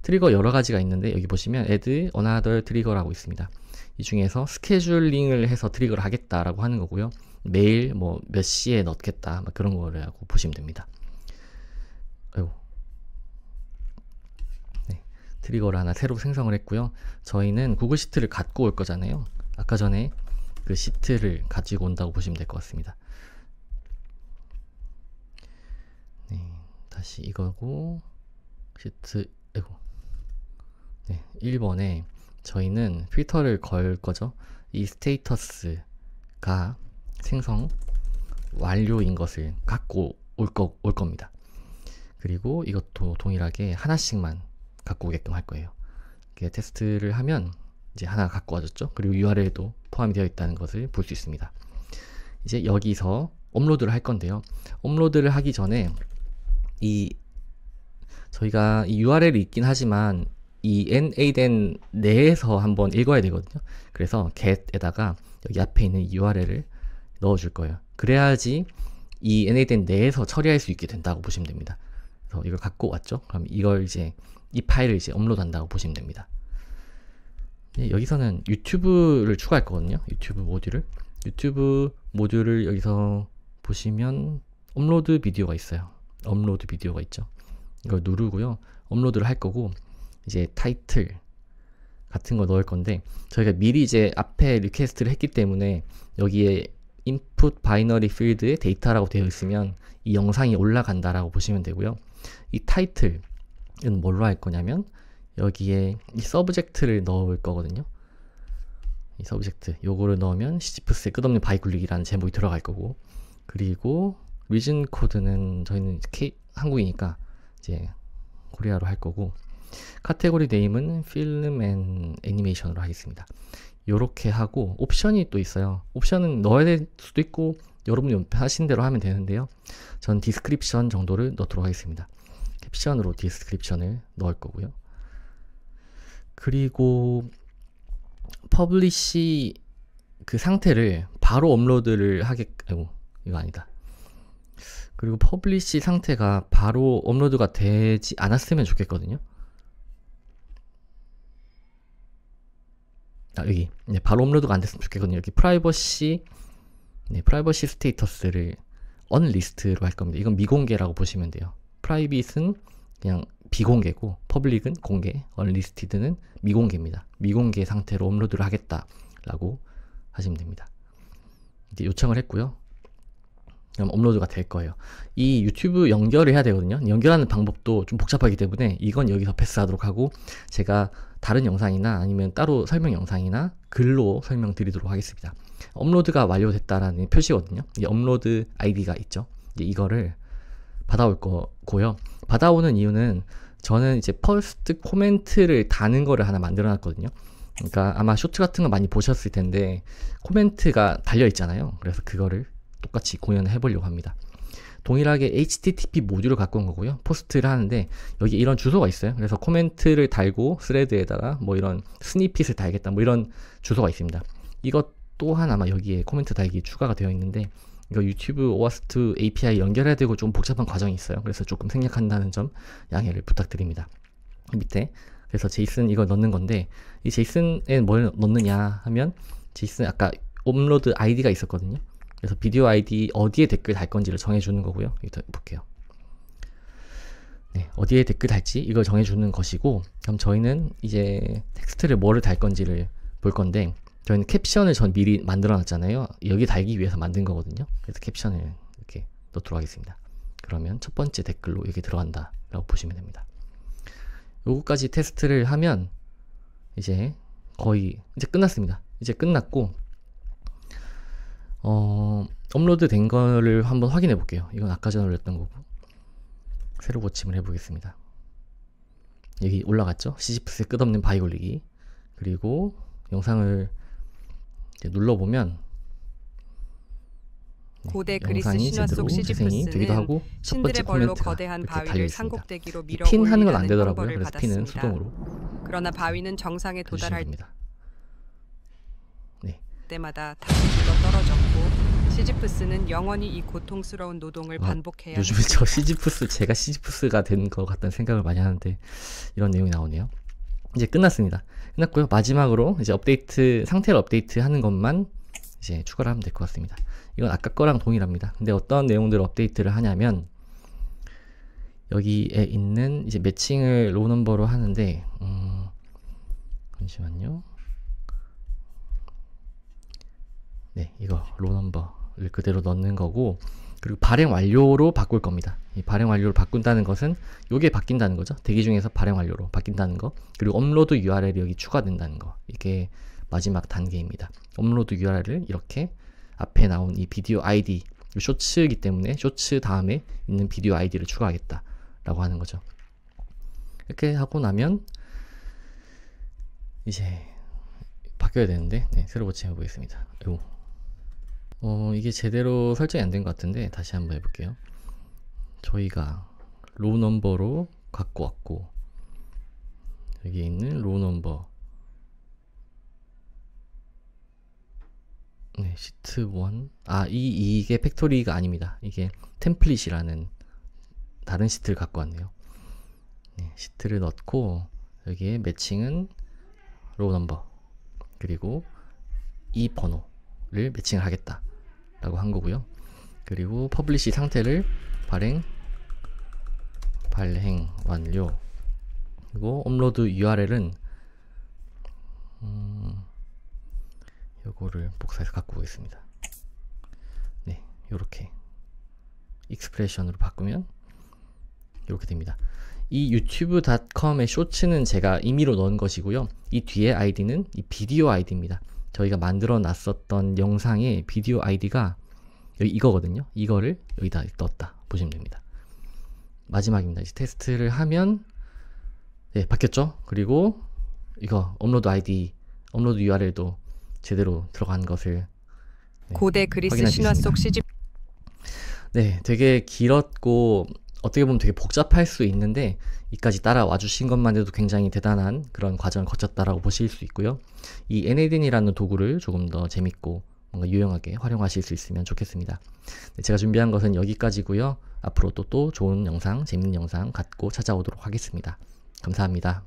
트리거 여러 가지가 있는데 여기 보시면 add another trigger라고 있습니다. 이 중에서 스케줄링을 해서 트리거를 하겠다라고 하는 거고요. 매일 뭐 몇 시에 넣겠다 그런 거라고 보시면 됩니다. 트리거를 하나 새로 생성을 했고요. 저희는 구글 시트를 갖고 올 거잖아요. 아까 전에 그 시트를 가지고 온다고 보시면 될 것 같습니다. 다시 이거고 시트 1번에 저희는 필터를 걸 거죠. 이 스테이터스가 생성 완료인 것을 갖고 올 겁니다. 그리고 이것도 동일하게 하나씩만 갖고 오게끔 할 거예요. 이렇게 테스트를 하면 이제 하나 갖고 와줬죠. 그리고 URL도 포함이 되어 있다는 것을 볼 수 있습니다. 이제 여기서 업로드를 할 건데요. 업로드를 하기 전에 저희가 이 URL이 있긴 하지만 이 NADN 내에서 한번 읽어야 되거든요. 그래서 get에다가 여기 앞에 있는 URL을 넣어줄 거예요. 그래야지 이 NADN 내에서 처리할 수 있게 된다고 보시면 됩니다. 그래서 이걸 갖고 왔죠. 그럼 이걸 이제 이 파일을 이제 업로드한다고 보시면 됩니다. 여기서는 유튜브를 추가할 거거든요. 유튜브 모듈을 여기서 보시면 업로드 비디오가 있어요. 업로드 비디오가 있죠. 이걸 누르고요. 업로드를 할 거고 이제 타이틀 같은 거 넣을 건데 저희가 미리 이제 앞에 리퀘스트를 했기 때문에 여기에 input binary field에 데이터라고 되어 있으면 이 영상이 올라간다라고 보시면 되고요. 이 타이틀은 뭘로 할 거냐면 여기에 이 서브젝트를 넣을 거거든요. 이 서브젝트 요거를 넣으면 시지프스의 끝없는 바위 굴리기라는 제목이 들어갈 거고 그리고 리즌 코드는 저희는 한국이니까 이제 코리아로 할 거고 카테고리 네임은 필름 앤 애니메이션으로 하겠습니다. 요렇게 하고 옵션이 또 있어요. 옵션은 넣어야 될 수도 있고 여러분이 하신 대로 하면 되는데요. 전 디스크립션 정도를 넣도록 하겠습니다. 캡션으로 디스크립션을 넣을 거고요. 그리고 퍼블리시 그 상태를 바로 업로드를 이거 아니다. 그리고 퍼블리시 상태가 바로 업로드가 되지 않았으면 좋겠거든요. 여기 바로 업로드가 안 됐으면 좋겠거든요. 여기 프라이버시 스테이터스를 언리스트로 할 겁니다. 이건 미공개라고 보시면 돼요. 프라이빗은 그냥 비공개고 퍼블릭은 공개, 언리스티드는 미공개입니다. 미공개 상태로 업로드를 하겠다라고 하시면 됩니다. 이제 요청을 했고요. 그럼 업로드가 될 거예요. 이 유튜브 연결을 해야 되거든요. 연결하는 방법도 좀 복잡하기 때문에 이건 여기서 패스하도록 하고, 제가 다른 영상이나 아니면 따로 설명 영상이나 글로 설명드리도록 하겠습니다. 업로드가 완료됐다라는 표시거든요. 이 업로드 아이디가 있죠. 이제 이거를 받아올 거고요. 받아오는 이유는 저는 이제 퍼스트 코멘트를 다는 거를 하나 만들어 놨거든요. 그러니까 아마 쇼트 같은 거 많이 보셨을 텐데 코멘트가 달려 있잖아요. 그래서 그거를 똑같이 구현해 보려고 합니다. 동일하게 HTTP 모듈을 갖고 온 거고요. 포스트를 하는데 여기 이런 주소가 있어요. 그래서 코멘트를 달고 스레드에다가 뭐 이런 스니핏을 달겠다 뭐 이런 주소가 있습니다. 이것 또한 아마 여기에 코멘트 달기 추가가 되어 있는데, 이거 유튜브 OWASP API 연결해야 되고 좀 복잡한 과정이 있어요. 그래서 조금 생략한다는 점 양해를 부탁드립니다. 밑에 그래서 제이슨 이거 넣는 건데, 이 제이슨에 뭘 넣느냐 하면 제이슨 아까 업로드 아이디가 있었거든요. 그래서 비디오 아이디 어디에 댓글 달 건지를 정해주는 거고요. 여기 볼게요. 네, 어디에 댓글 달지 이걸 정해주는 것이고, 그럼 저희는 이제 텍스트를 뭐를 달 건지를 볼 건데, 저희는 캡션을 전 미리 만들어 놨잖아요. 여기 달기 위해서 만든 거거든요. 그래서 캡션을 이렇게 넣도록 하겠습니다. 그러면 첫 번째 댓글로 여기 들어간다 라고 보시면 됩니다. 요거까지 테스트를 하면 이제 거의 이제 끝났습니다. 이제 끝났고 업로드 된 거를 한번 확인해 볼게요. 이건 아까 전에 올렸던 거고, 새로 고침을 해 보겠습니다. 여기 올라갔죠? 시지프스의 끝없는 바위 올리기. 그리고 영상을 이제 눌러보면 고대 그리스 영상이 신화 제대로 속 재생이 되기도 하고, 시지프스는 첫 번째 신들의 벌로 코멘트가 거대한 이렇게 바위를 달려있습니다. 산꼭대기로 이 밀어 핀 하는 건 안 올리라는 되더라고요. 형벌을 그래서 핀은 받았습니다. 수동으로 그러나 바위는 정상에 해주시면 도달할 됩니다. 네. 때마다 다시 굴러 떨어졌고, 시지프스는 영원히 이 고통스러운 노동을 반복해야 요즘에 저 시지프스, 제가 시지프스가 된 것 같다는 생각을 많이 하는데 이런 내용이 나오네요. 이제 끝났습니다. 끝났고요. 마지막으로 이제 업데이트, 상태를 업데이트 하는 것만 이제 추가를 하면 될 것 같습니다. 이건 아까 거랑 동일합니다. 근데 어떤 내용들을 업데이트를 하냐면, 여기에 있는 이제 매칭을 로우 넘버로 하는데, 잠시만요. 네, 이거 로우 넘버를 그대로 넣는 거고, 그리고 발행 완료로 바꿀 겁니다. 이 발행 완료로 바꾼다는 것은 요게 바뀐다는 거죠. 대기 중에서 발행 완료로 바뀐다는 거. 그리고 업로드 URL이 여기 추가된다는 거. 이게 마지막 단계입니다. 업로드 URL을 이렇게 앞에 나온 이 비디오 아이디, 쇼츠이기 때문에 쇼츠 다음에 있는 비디오 아이디를 추가하겠다 라고 하는 거죠. 이렇게 하고 나면 이제 바뀌어야 되는데, 네, 새로 고침해 보겠습니다. 이게 제대로 설정이 안 된 것 같은데 다시 한번 해볼게요. 저희가 로우 넘버로 갖고 왔고, 여기에 있는 로우 넘버, 네, 시트 1. 이게 팩토리가 아닙니다. 이게 템플릿이라는 다른 시트를 갖고 왔네요. 네, 시트를 넣고 여기에 매칭은 로우 넘버, 그리고 이 번호를 매칭을 하겠다 라고 한 거고요. 그리고 퍼블리시 상태를 발행 완료. 그리고 업로드 URL은 요거를 복사해서 갖고 오겠습니다. 네, 요렇게 익스프레션으로 바꾸면 이렇게 됩니다. 이 유튜브.com의 쇼츠는 제가 임의로 넣은 것이고요. 이 뒤에 아이디는 이 비디오 아이디입니다. 저희가 만들어 놨었던 영상의 비디오 아이디가 여기 이거거든요. 이거를 여기다 넣었다 보시면 됩니다. 마지막입니다. 이제 테스트를 하면 네, 바뀌었죠. 그리고 이거 업로드 아이디, 업로드 URL도 제대로 들어간 것을 고대 그리스 신화 속 시집. 네, 되게 길었고 어떻게 보면 되게 복잡할 수 있는데 이까지 따라와 주신 것만 해도 굉장히 대단한 그런 과정을 거쳤다라고 보실 수 있고요. 이 NADN이라는 도구를 조금 더 재밌고 뭔가 유용하게 활용하실 수 있으면 좋겠습니다. 네, 제가 준비한 것은 여기까지고요. 앞으로 또 좋은 영상, 재밌는 영상 갖고 찾아오도록 하겠습니다. 감사합니다.